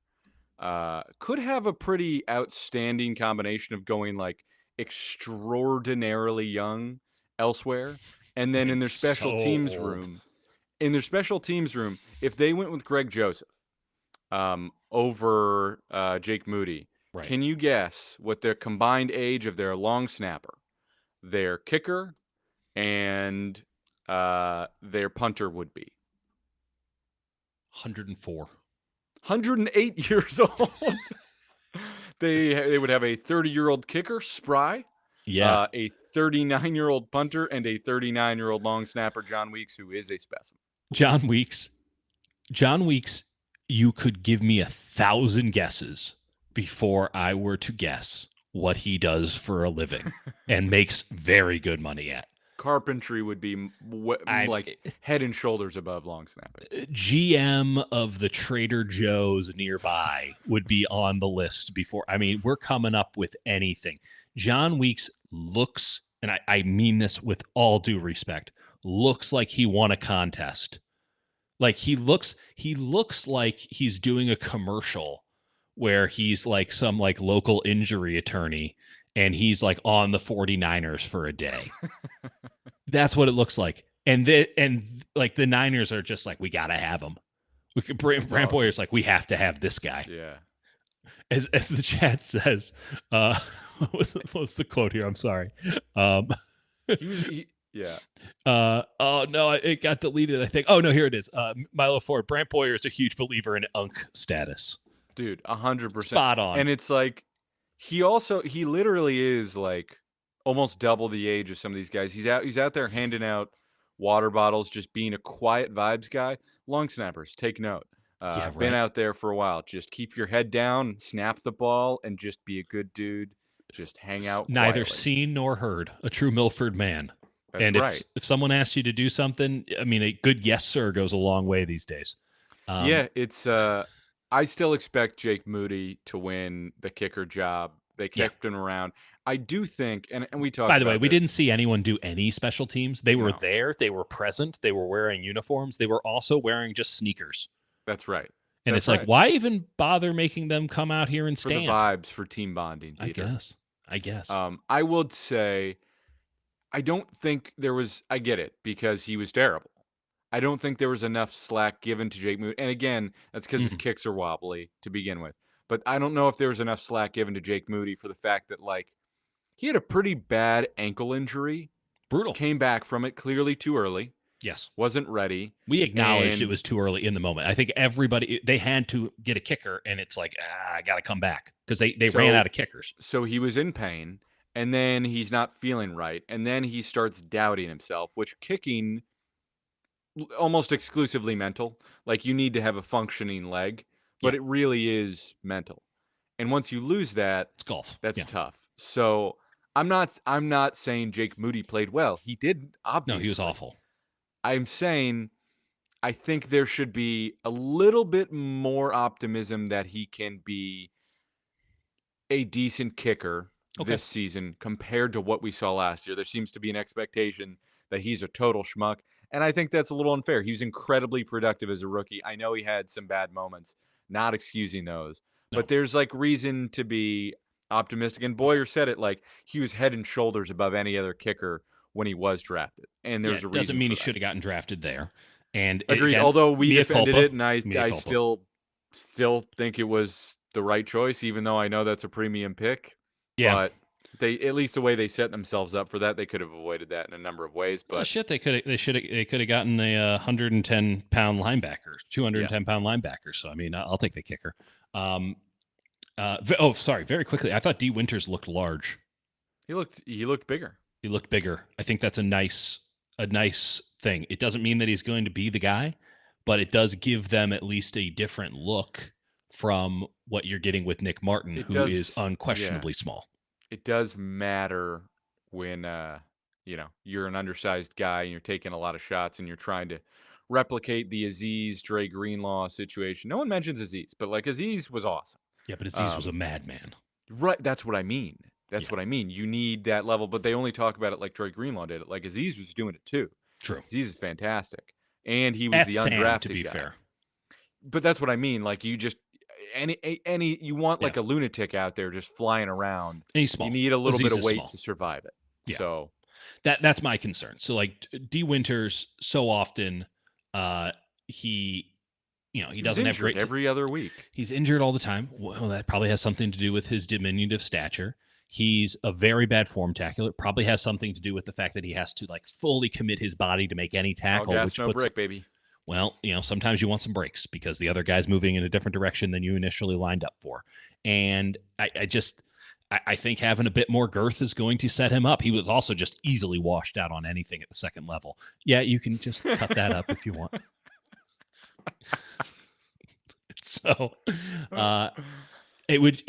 could have a pretty outstanding combination of going like extraordinarily young elsewhere, and then in their special teams room, if they went with Greg Joseph over Jake Moody, can you guess what their combined age of their long snapper, their kicker, and their punter would be? 104. 108 years old. They would have a 30-year-old kicker, Spry, Yeah. a 39-year-old punter, and a 39-year-old long snapper, John Weeks, who is a specimen. John Weeks. John Weeks, you could give me 1,000 guesses before I were to guess what he does for a living and makes very good money at. Carpentry would be like head and shoulders above long snapping. GM of the Trader Joe's nearby would be on the list before. I mean, we're coming up with anything. John Weeks looks, and I mean this with all due respect, looks like he won a contest. Like he looks like he's doing a commercial where he's like some like local injury attorney and he's like on the 49ers for a day. That's what it looks like. And like the Niners are just like, we got to have him. Brant Boyer's like, we have to have this guy. Yeah. As the chat says, what was the quote here? I'm sorry. Yeah. Oh no, it got deleted, I think. Oh no, here it is. Milo Ford. Brant Boyer is a huge believer in UNC status. Dude, 100%. Spot on. And it's like he literally is like almost double the age of some of these guys. He's out there handing out water bottles, just being a quiet vibes guy. Long snappers, take note. Right. Been out there for a while. Just keep your head down, snap the ball, and just be a good dude. Just hang out. Neither quietly. seen nor heard. A true Milford man. That's and right. if someone asks you to do something, I mean, a good yes sir goes a long way these days. Yeah, it's. I still expect Jake Moody to win the kicker job. They kept him around. I do think, and we talked. By the way, we this. didn't see anyone do any special teams. They were there. They were present. They were wearing uniforms. They were also wearing just sneakers. That's right. And it's like, why even bother making them come out here and stand? For the vibes, for team bonding, Peter. I guess. I would say, I don't think there was. I get it because he was terrible. I don't think there was enough slack given to Jake Moody. And again, that's because his kicks are wobbly to begin with. But I don't know if there was enough slack given to Jake Moody for the fact that, like, he had a pretty bad ankle injury. Brutal. Came back from it clearly too early. Yes. Wasn't ready. We acknowledged it was too early in the moment. I think everybody, they had to get a kicker, and it's like, I got to come back because they ran out of kickers. So he was in pain, and then he's not feeling right, and then he starts doubting himself, which kicking almost exclusively mental. Like, you need to have a functioning leg, but it really is mental. And once you lose that, it's golf. That's tough. So I'm not saying Jake Moody played well. He did, obviously. No, he was awful. I'm saying I think there should be a little bit more optimism that he can be a decent kicker this season compared to what we saw last year. There seems to be an expectation that he's a total schmuck. And I think that's a little unfair. He was incredibly productive as a rookie. I know he had some bad moments, not excusing those. No. But there's like reason to be optimistic. And Boyer said it, like, he was head and shoulders above any other kicker when he was drafted. And there's a reason. Doesn't mean he should have gotten drafted there. And agreed. Again, although we defended it, and I still think it was the right choice, even though I know that's a premium pick. Yeah. But they, at least the way they set themselves up for that, they could have avoided that in a number of ways. But they could have gotten a 110-pound linebacker, 210-pound linebacker. So I mean, I'll take the kicker. Very quickly, I thought D. Winters looked large. He looked bigger. He looked bigger. I think that's a nice thing. It doesn't mean that he's going to be the guy, but it does give them at least a different look from what you're getting with Nick Martin, who is unquestionably small. It does matter when you're an undersized guy and you're taking a lot of shots and you're trying to replicate the Azeez Dre Greenlaw situation. No one mentions Azeez, but like Azeez was awesome. Yeah, but Azeez was a madman. Right, that's what I mean. That's what I mean. You need that level, but they only talk about it like Dre Greenlaw did it. Like Azeez was doing it too. True. Azeez is fantastic, and he was the undrafted to be guy. Fair. But that's what I mean. Like, you just you want like a lunatic out there just flying around. And he's small. You need a little bit of weight to survive it. Yeah. So that's my concern. So like D. Winters, so often he doesn't have great every other week. He's injured all the time. Well, that probably has something to do with his diminutive stature. He's a very bad form tackler. It probably has something to do with the fact that he has to like fully commit his body to make any tackle, gas, no break, baby. Well, sometimes you want some breaks because the other guy's moving in a different direction than you initially lined up for. And I think having a bit more girth is going to set him up. He was also just easily washed out on anything at the second level. Yeah, you can just cut that up if you want. So, uh, it would.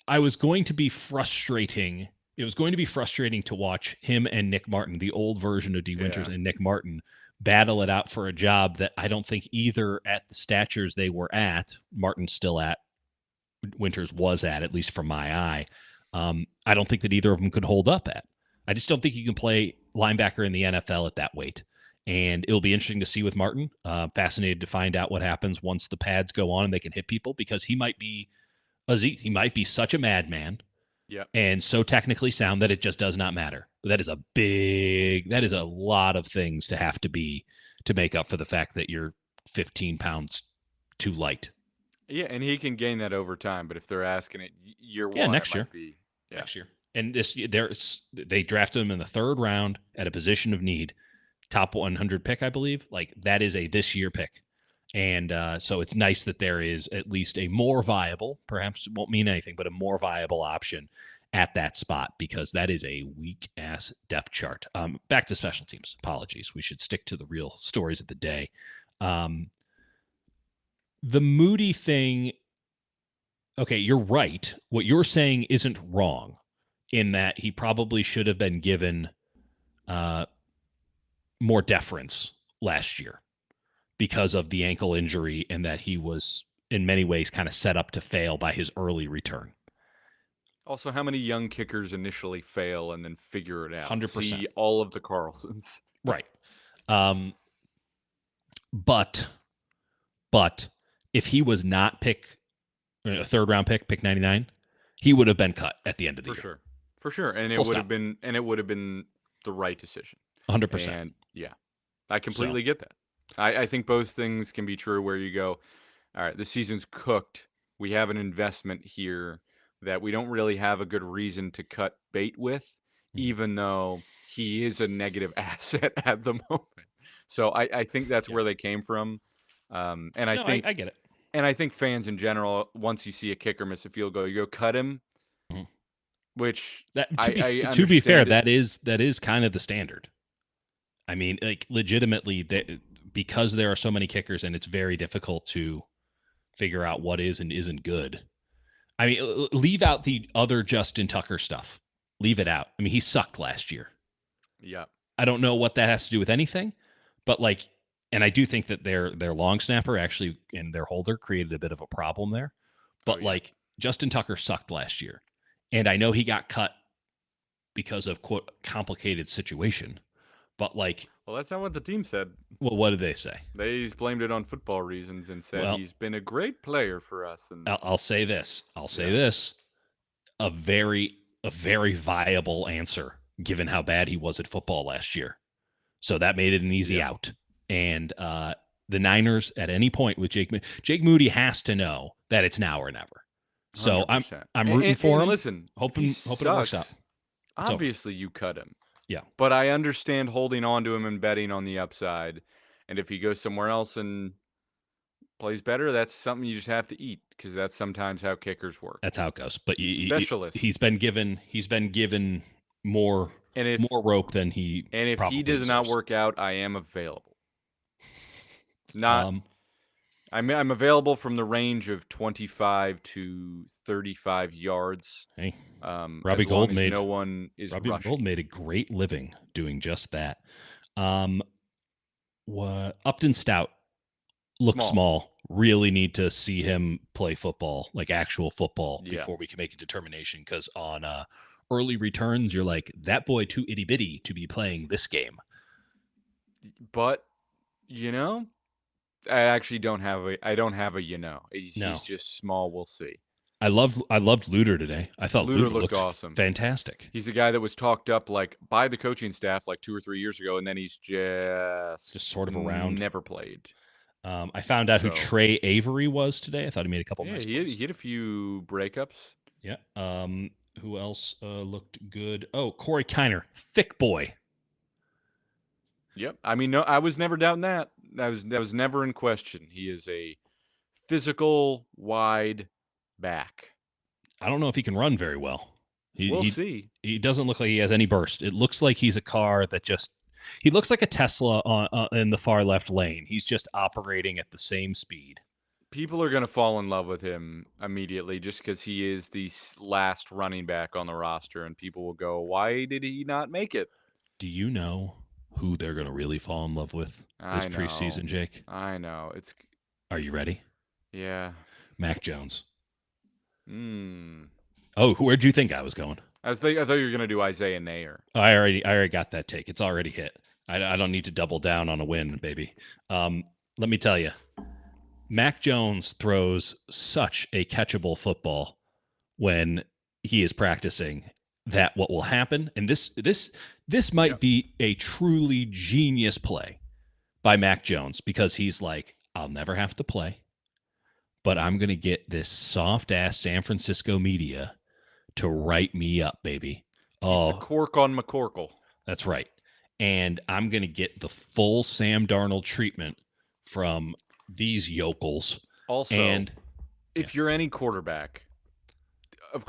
I was going to be frustrating. It was going to be frustrating to watch him and Nick Martin, the old version of D. Winters Yeah. and Nick Martin, battle it out for a job that I don't think either at the statures they were at, Martin still at, Winters was at least from my eye. I don't think that either of them could hold up at. I just don't think you can play linebacker in the NFL at that weight. And it'll be interesting to see with Martin. Fascinated to find out what happens once the pads go on and they can hit people because he might be he might be such a madman Yeah. and so technically sound that it just does not matter. That is a lot of things to have to be to make up for the fact that you're 15 pounds too light. Yeah, and he can gain that over time, but if they're asking it year Yeah, one, next it year. might be Next year. And they drafted him in the third round at a position of need, top 100 pick, I believe. Like that is a this year pick. And so it's nice that there is at least a more viable, perhaps it won't mean anything, but a more viable option at that spot because that is a weak ass depth chart. Back to special teams. Apologies. We should stick to the real stories of the day. The Moody thing. Okay, you're right. What you're saying isn't wrong in that he probably should have been given more deference last year because of the ankle injury and that he was in many ways kind of set up to fail by his early return. Also, how many young kickers initially fail and then figure it out? 100%. See all of the Carlsons. Right. But if he was not a third round pick 99, he would have been cut at the end of the year. For sure. And it would have been the right decision. 100%. And yeah, I completely get that. I think both things can be true where you go, all right, the season's cooked. We have an investment here that we don't really have a good reason to cut bait with, even though he is a negative asset at the moment. So I think that's where they came from. And I get it. And I think fans in general, once you see a kicker miss a field goal, you go cut him. Mm-hmm. Which to be fair, that is kind of the standard. I mean, like legitimately, because there are so many kickers and it's very difficult to figure out what is and isn't good. I mean, leave out the other Justin Tucker stuff. Leave it out. I mean, he sucked last year. Yeah. I don't know what that has to do with anything, but like, and I do think that their long snapper actually and their holder created a bit of a problem there. But like Justin Tucker sucked last year. And I know he got cut because of quote complicated situation. But like, well, that's not what the team said. Well, what did they say? They blamed it on football reasons and said he's been a great player for us. And I'll say this. A very viable answer given how bad he was at football last year. So that made it an easy out. And the Niners at any point with Jake Moody has to know that it's now or never. So 100%. I'm rooting for him. Listen, hoping it works out. Obviously, you cut him. Yeah. But I understand holding on to him and betting on the upside. And if he goes somewhere else and plays better, that's something you just have to eat because that's sometimes how kickers work. That's how it goes. But specialists. He's been given more rope than he. And if he does not work out, I am available. I'm available from the range of 25 to 35 yards. Hey, Robbie Gould made no one is Robbie rushing. Gould made a great living doing just that. Upton Stout looks small. Really need to see him play football, like actual football, before we can make a determination. Because on early returns, you're like, that boy too itty bitty to be playing this game. But I actually don't have a He's just small. We'll see. I loved Luter today. I thought Luter looked awesome. Fantastic. He's the guy that was talked up like by the coaching staff like 2 or 3 years ago, and then he's just sort of around. Never played. I found out who Trey Avery was today. I thought he made a couple nice plays. He had a few breakups. Yeah. Who else looked good? Oh, Corey Kiner, thick boy. Yep. I mean, no, I was never doubting that. that was never in question. He is a physical wide back. I don't know if he can run very well. We'll He see. he doesn't look like he has any burst. It looks like he's a car that just he looks like a Tesla in the far left lane. He's just operating at the same speed. People are going to fall in love with him immediately just because he is the last running back on the roster, and people will go, "Why did he not make it?" Do you know who they're going to really fall in love with this I know, preseason, Jake? I know. It's Are you ready? yeah. Mac Jones. Hmm. Oh, where'd you think I was going? I thought you were going to do Isaiah Nayer. I already got that take. It's already hit. I don't need to double down on a win, baby. Let me tell you, Mac Jones throws such a catchable football when he is practicing that what will happen, and this might Yep. be a truly genius play by Mac Jones because he's like, I'll never have to play, but I'm going to get this soft ass San Francisco media to write me up, baby. Keep the Oh, cork on McCorkle. that's right. And I'm going to get the full Sam Darnold treatment from these yokels. Also, And if you're any quarterback,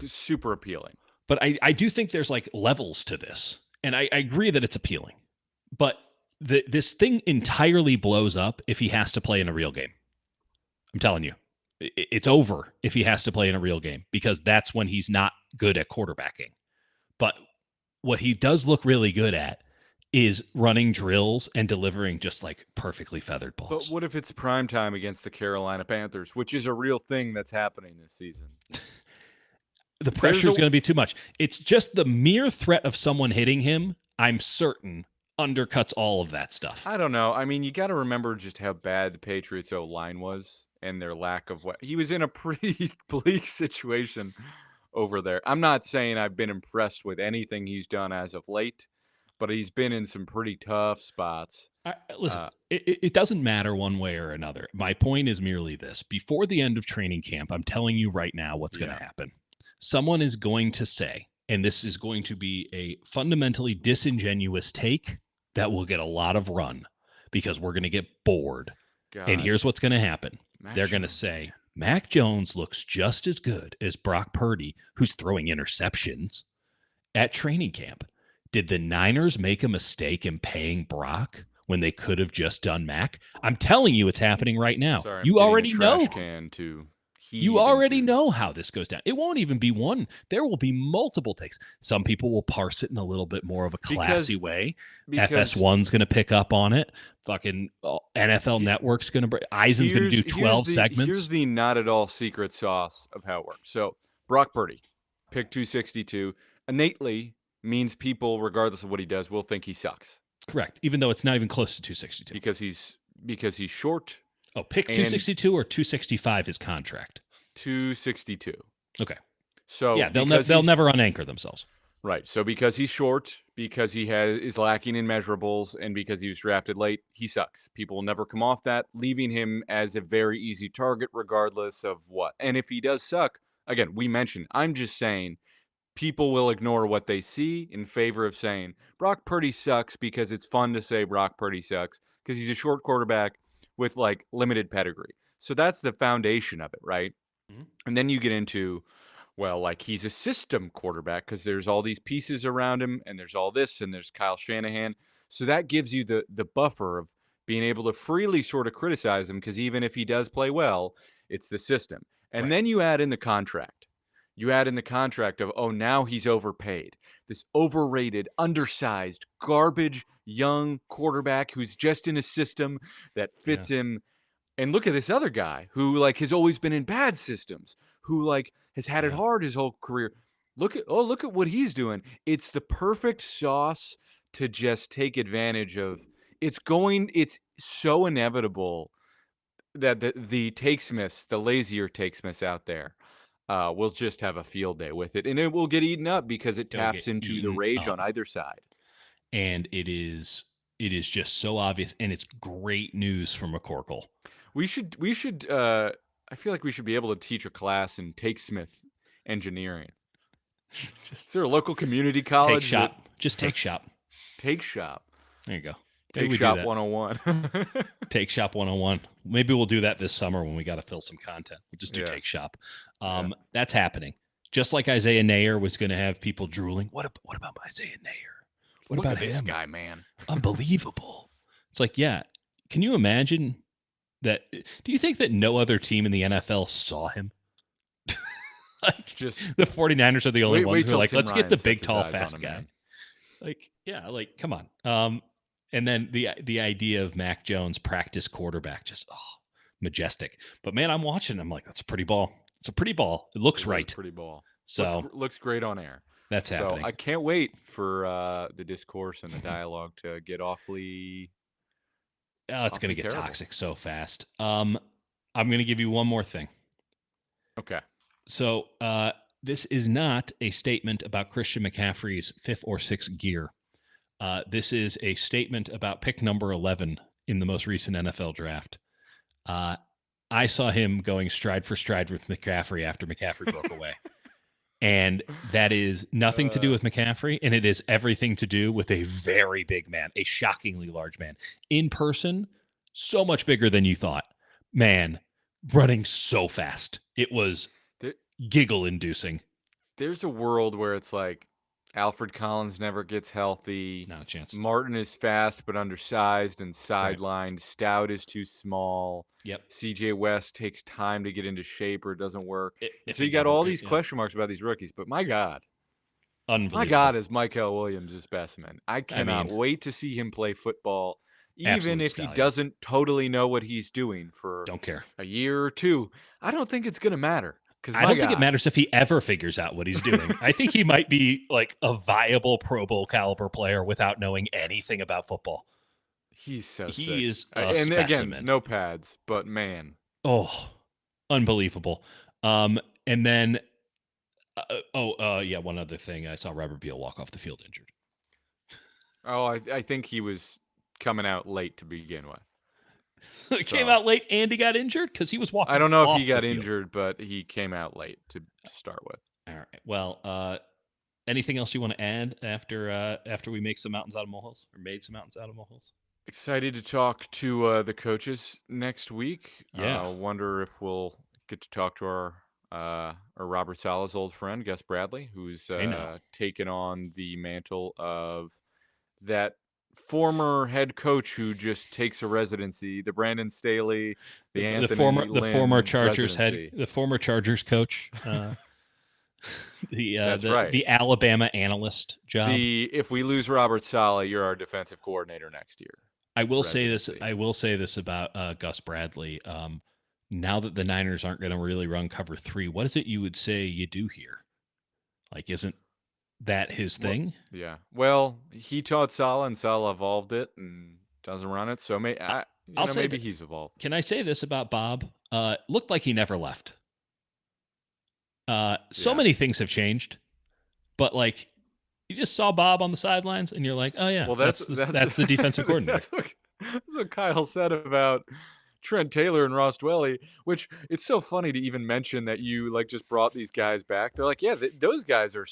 super appealing. but I do think there's like levels to this. And I agree that it's appealing. But this thing entirely blows up if he has to play in a real game. I'm telling you. It's over if he has to play in a real game because that's when he's not good at quarterbacking. But what he does look really good at is running drills and delivering just like perfectly feathered balls. But what if it's prime time against the Carolina Panthers, which is a real thing that's happening this season? The pressure is going to be too much. It's just the mere threat of someone hitting him, I'm certain, undercuts all of that stuff. I don't know. I mean, you got to remember just how bad the Patriots' O-line was and their lack of what he was in a pretty bleak situation over there. I'm not saying I've been impressed with anything he's done as of late, but he's been in some pretty tough spots. Listen, it doesn't matter one way or another. My point is merely this. Before the end of training camp, I'm telling you right now what's going to happen. Someone is going to say, and this is going to be a fundamentally disingenuous take that will get a lot of run because we're going to get bored. God. And here's what's going to happen. They're going to say, Mac Jones looks just as good as Brock Purdy, who's throwing interceptions at training camp. Did the Niners make a mistake in paying Brock when they could have just done Mac? I'm telling you it's happening right now. Sorry, you already know. You already know how this goes down. It won't even be one. There will be multiple takes. Some people will parse it in a little bit more of a classy way. FS1's going to pick up on it. Fucking NFL Network's going to... Eisen's going to do 12 segments. Here's the not at all secret sauce of how it works. So, Brock Purdy, pick 262, innately means people, regardless of what he does, will think he sucks. Correct. Even though it's not even close to 262. Because he's short. Oh, pick 262 or 265 his contract? 262. Okay. So yeah, they'll never unanchor themselves. Right. So because he's short, because he is lacking in measurables, and because he was drafted late, he sucks. People will never come off that, leaving him as a very easy target regardless of what. And if he does suck, again, we mentioned, I'm just saying people will ignore what they see in favor of saying Brock Purdy sucks because it's fun to say Brock Purdy sucks because he's a short quarterback with like limited pedigree. So that's the foundation of it, right? Mm-hmm. And then you get into, well, like he's a system quarterback because there's all these pieces around him and there's all this and there's Kyle Shanahan. So that gives you the buffer of being able to freely sort of criticize him because even if he does play well, it's the system. And then you add in the contract. You add in the contract of, oh, now he's overpaid. This overrated, undersized, garbage, young quarterback who's just in a system that fits him. And look at this other guy who like has always been in bad systems, who like has had it hard his whole career. Look at what he's doing. It's the perfect sauce to just take advantage of. It's so inevitable that the takesmiths, the lazier takesmiths out there, we'll just have a field day with it, and it will get eaten up because it taps into the rage on either side. And it is just so obvious, and it's great news for McCorkle. We should. I feel like we should be able to teach a class in takesmith engineering. Is there a local community college? Just take shop. Take shop. There you go. Take we do Shop that. 101. Take Shop 101. Maybe we'll do that this summer when we got to fill some content. We'll just do Yeah. Take Shop. Yeah. That's happening. Just like Isaiah Nayer was going to have people drooling. What about Isaiah Nayer? What Look about at this him? guy, man. Unbelievable. It's like, yeah. Can you imagine that? Do you think that no other team in the NFL saw him? Like, Just the 49ers are the only ones who are till like, Tim let's get Ryan the sets big, his tall, eyes on fast him, guy. man. Like, yeah, like, come on. And then the idea of Mac Jones practice quarterback, just majestic. But man, I'm watching. I'm like, that's a pretty ball. It's a pretty ball. It looks right. Pretty ball. So looks great on air. that's happening. So I can't wait for the discourse and the dialogue to get awfully. It's going to get terrible. toxic so fast. I'm going to give you one more thing. Okay. So this is not a statement about Christian McCaffrey's 5th or 6th gear. This is a statement about pick number 11 in the most recent NFL draft. I saw him going stride for stride with McCaffrey after McCaffrey broke away. And that is nothing to do with McCaffrey, and it is everything to do with a very big man, a shockingly large man. In person, so much bigger than you thought. Man, running so fast. It was giggle-inducing. There's a world where it's like Alfred Collins never gets healthy. Not a chance. Martin is fast but undersized and sidelined. Right. Stout is too small. Yep. CJ West takes time to get into shape or it doesn't work. So you got all these question marks about these rookies. But my God. Unbelievable. My God, is Mikael Williams a specimen. I cannot wait to see him play football. Even if he doesn't totally know what he's doing for don't care a year or two. I don't think it's going to matter. I don't think it matters if he ever figures out what he's doing. I think he might be like a viable Pro Bowl caliber player without knowing anything about football. He's so sick. He is a and specimen. Again, no pads, but man. Oh, unbelievable. And then, one other thing. I saw Robert Beal walk off the field injured. Oh, I think he was coming out late to begin with. Came out late and he got injured because he was walking. I don't know if he got injured, but he came out late to start with. All right. Well, anything else you want to add after we make some mountains out of molehills or made some mountains out of molehills? Excited to talk to the coaches next week. Yeah. Wonder if we'll get to talk to our Robert Saleh's old friend Gus Bradley, who's taken on the mantle of that former head coach who just takes a residency, the Brandon Staley, the former Chargers residency. the former Chargers coach, That's right. The Alabama analyst job. If we lose Robert Saleh, you're our defensive coordinator next year. I will say this about Gus Bradley. Now that the Niners aren't going to really run cover 3, what is it you would say you do here? Like, isn't that his thing? Yeah. Well, he taught Saleh, and Saleh evolved it and doesn't run it. So maybe he's evolved. Can I say this about Bob? Looked like he never left. So many things have changed, but like you just saw Bob on the sidelines, and you're like, oh yeah, well that's the defensive coordinator. That's what Kyle said about Trent Taylor and Ross Dwelly, which it's so funny to even mention that you like just brought these guys back. They're like, yeah, those guys are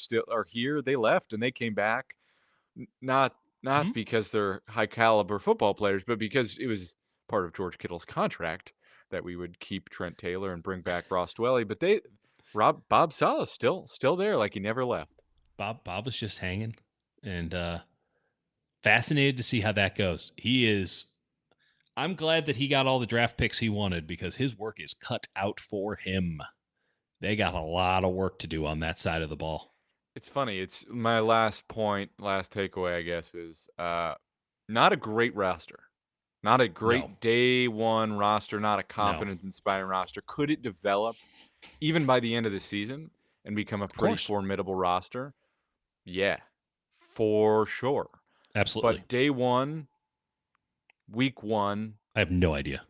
here. They left and they came back, not because they're high caliber football players, but because it was part of George Kittle's contract that we would keep Trent Taylor and bring back Ross Dwelly. But Bob Saleh's still there, like he never left. Bob was just hanging, and fascinated to see how that goes. I'm glad that he got all the draft picks he wanted because his work is cut out for him. They got a lot of work to do on that side of the ball. It's funny. It's my last takeaway, I guess, is not a great roster. Not a great day one roster, not a confidence-inspiring roster. Could it develop even by the end of the season and become a pretty formidable roster? Yeah, for sure. Absolutely. But day one, week one, I have no idea.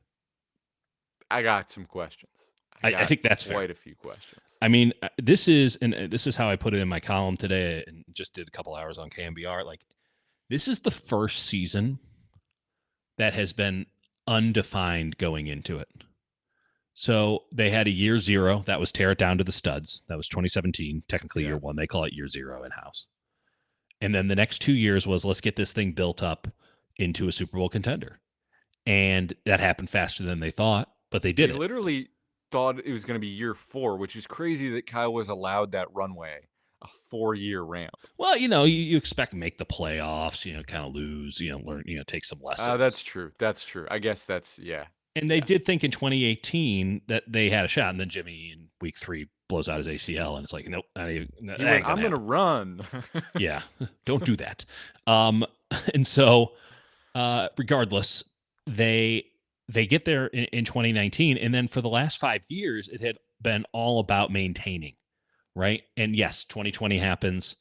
I got some questions. I think that's quite a few questions. I mean, this is how I put it in my column today, and just did a couple hours on KMBR. Like, this is the first season that has been undefined going into it. So they had a year 0. That was tear it down to the studs. That was 2017, technically year 1. They call it year 0 in-house. And then the next 2 years was let's get this thing built up into a Super Bowl contender. And that happened faster than they thought, but they did They it. literally thought it was gonna be year 4, which is crazy that Kyle was allowed that runway, a 4-year ramp. Well, you expect to make the playoffs, kind of lose, learn, take some That's lessons. true, that's true. I guess that's yeah, And they yeah. did think in 2018 that they had a shot, and then Jimmy in week 3 blows out his ACL, and it's like, nope, that He went, ain't gonna "I'm gonna happen. run." Yeah, don't do that. Um, and so, regardless, they they get there in 2019, and then for the last 5 years, it had been all about maintaining, right? And yes, 2020 happens.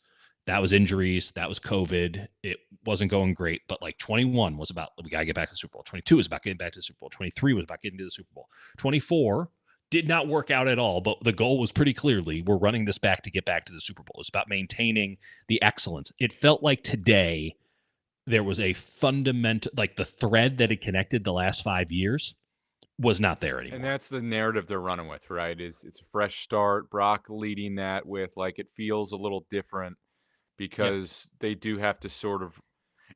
That was injuries. That was COVID. It wasn't going great. But like 21 was about, we got to get back to the Super Bowl. 22 was about getting back to the Super Bowl. 23 was about getting to the Super Bowl. 24 did not work out at all. But the goal was pretty clearly, we're running this back to get back to the Super Bowl. It's about maintaining the excellence. It felt like today there was a fundamental, like the thread that had connected the last 5 years was not there And anymore. that's the narrative they're running with, right? Is it's a fresh start. Brock leading that with like it feels a little different Yep. because they do have to sort of,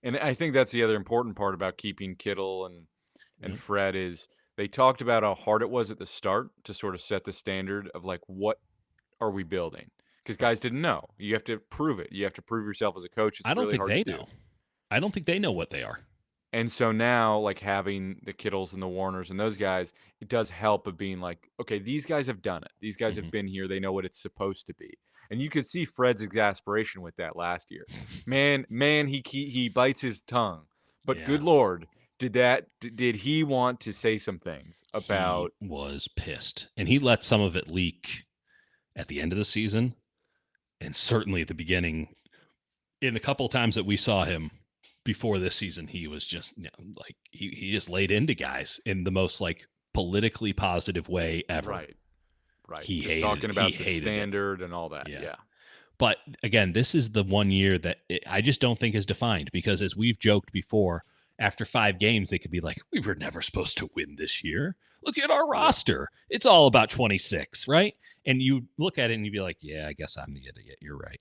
and I think that's the other important part about keeping Kittle and Yep. Fred is they talked about how hard it was at the start to sort of set the standard of like what are we building? Because Right. guys didn't know. You have to prove it. You have to prove yourself as a coach. I It's don't really think hard to they do. know. I don't think they know what they are. And so now, like having the Kittles and the Warners and those guys, it does help of being like, okay, these guys have done it. These guys have Mhm. been here. They know what it's supposed to be. And you could see Fred's exasperation with that last year. Man, he bites his tongue. But Yeah. good lord, did he want to say some things He about was pissed. And he let some of it leak at the end of the season and certainly at the beginning. In the couple times that we saw him before this season, he was just like he just laid into guys in the most like politically positive way ever. right, right. He Just hated it. talking He about the hated it. standard and all that. Yeah. Yeah. But again, this is the one year that I just don't think is defined because, as we've joked before, after 5 games, they could be like, we were never supposed to win this year. Look at our Yeah. roster. It's all about 26, right? And you look at it and you'd be like, yeah, I guess I'm the idiot. You're right.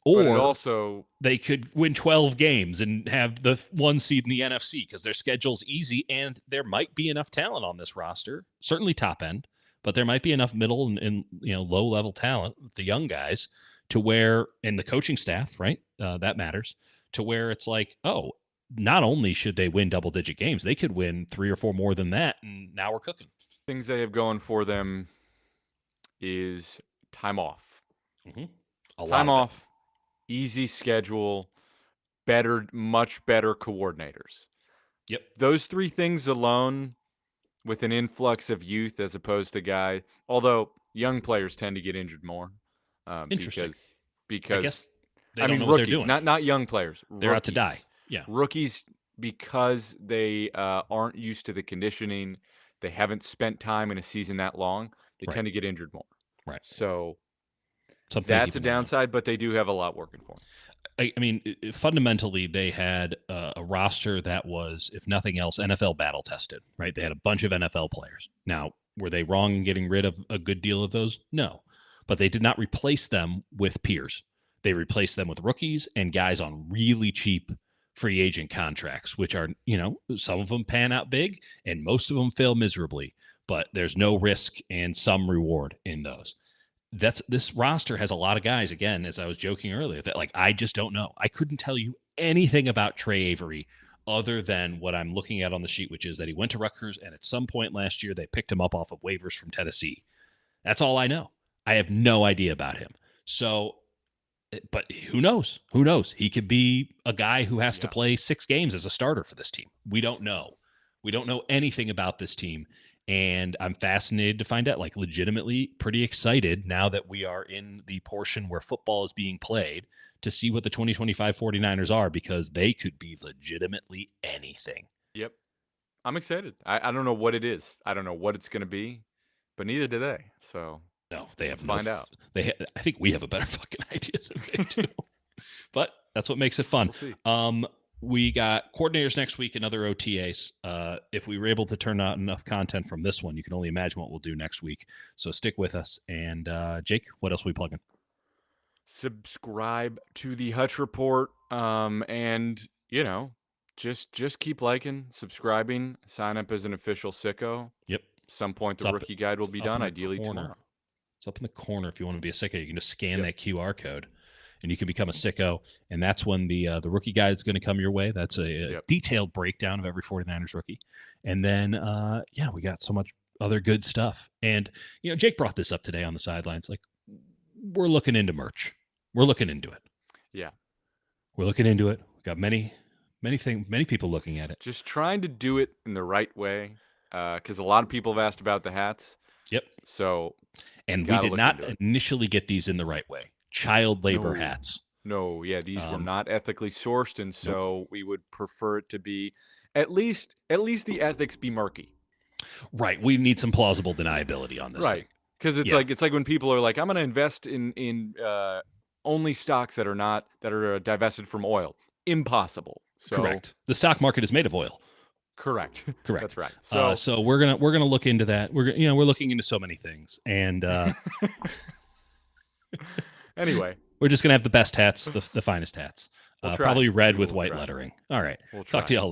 But it Or also they could win 12 games and have the 1 seed in the NFC because their schedule's easy and there might be enough talent on this roster, certainly top end, but there might be enough middle and low level talent, the young guys, to where, and the coaching staff, right? That matters, to where it's like, oh, not only should they win double digit games, they could win 3 or 4 more than that. And now we're cooking. things they have going for them is time off. Mm-hmm. A lot Time of it. off, easy schedule, better, much better coordinators. Yep. Those three things alone, with an influx of youth as opposed to guy, although young players tend to get injured more, Interesting. because I because guess they I don't mean know what they're rookies, doing. not young players, They're out to die. rookies, Yeah. rookies because they aren't used to the conditioning, they haven't spent time in a season that long, they Right. tend to get injured more. Right. So Something to that's keep a an eye on. downside, but they do have a lot working for them. I mean, fundamentally, they had a roster that was, if nothing else, NFL battle tested, right? They had a bunch of NFL players. Now, were they wrong in getting rid of a good deal of those? No. But they did not replace them with peers. They replaced them with rookies and guys on really cheap free agent contracts, which are, some of them pan out big and most of them fail miserably, but there's no risk and some reward in those. This roster has a lot of guys, again, as I was joking earlier, that like I just don't know. I couldn't tell you anything about Trey Avery other than what I'm looking at on the sheet, which is that he went to Rutgers and at some point last year they picked him up off of waivers from Tennessee. That's all I know. I have no idea about him. So, but who knows? Who knows? He could be a guy who has to Yeah. play 6 games as a starter for this team. We don't know. We don't know anything about this team. And I'm fascinated to find out, like, legitimately pretty excited now that we are in the portion where football is being played to see what the 2025 49ers are, because they could be legitimately anything. Yep. I'm excited. I don't know what it is. I don't know what it's going to be, but neither do they. So No, they have let's no. find out. I think we have a better fucking idea than they do. But that's what makes it fun. We'll see. We got coordinators next week and other OTAs. If we were able to turn out enough content from this one, you can only imagine what we'll do next week. So stick with us. And Jake, what else are we plugging? Subscribe to the Hutch Report. And Just keep liking, subscribing, sign up as an official sicko. Yep. Some point It's the up. rookie guide will It's be up done, in the ideally corner. tomorrow. It's up in the corner. If you want to be a sicko, you can just scan Yep. that QR code, and you can become a sicko. And that's when the rookie guide is going to come your way. That's a Yep. detailed breakdown of every 49ers rookie. And then, we got so much other good stuff. And Jake brought this up today on the sidelines. Like, we're looking into merch. We're looking into it. Yeah. We're looking into it. We've got many people looking at it. Just trying to do it in the right way, because a lot of people have asked about the hats. Yep. So, and we did not initially get these in the right way. Child labor hats. No, yeah, these were not ethically sourced, and so we would prefer it to be at least the ethics be murky. Right. We need some plausible deniability on this thing. Because it's like when people are like, I'm going to invest in only stocks that are divested from oil. Impossible. So, correct. The stock market is made of oil. Correct. Correct. That's right. So we're gonna look into that. We're looking into so many things, and anyway, we're just gonna have the best hats, the finest hats. Probably red with white lettering. All right. We'll Talk to y'all later.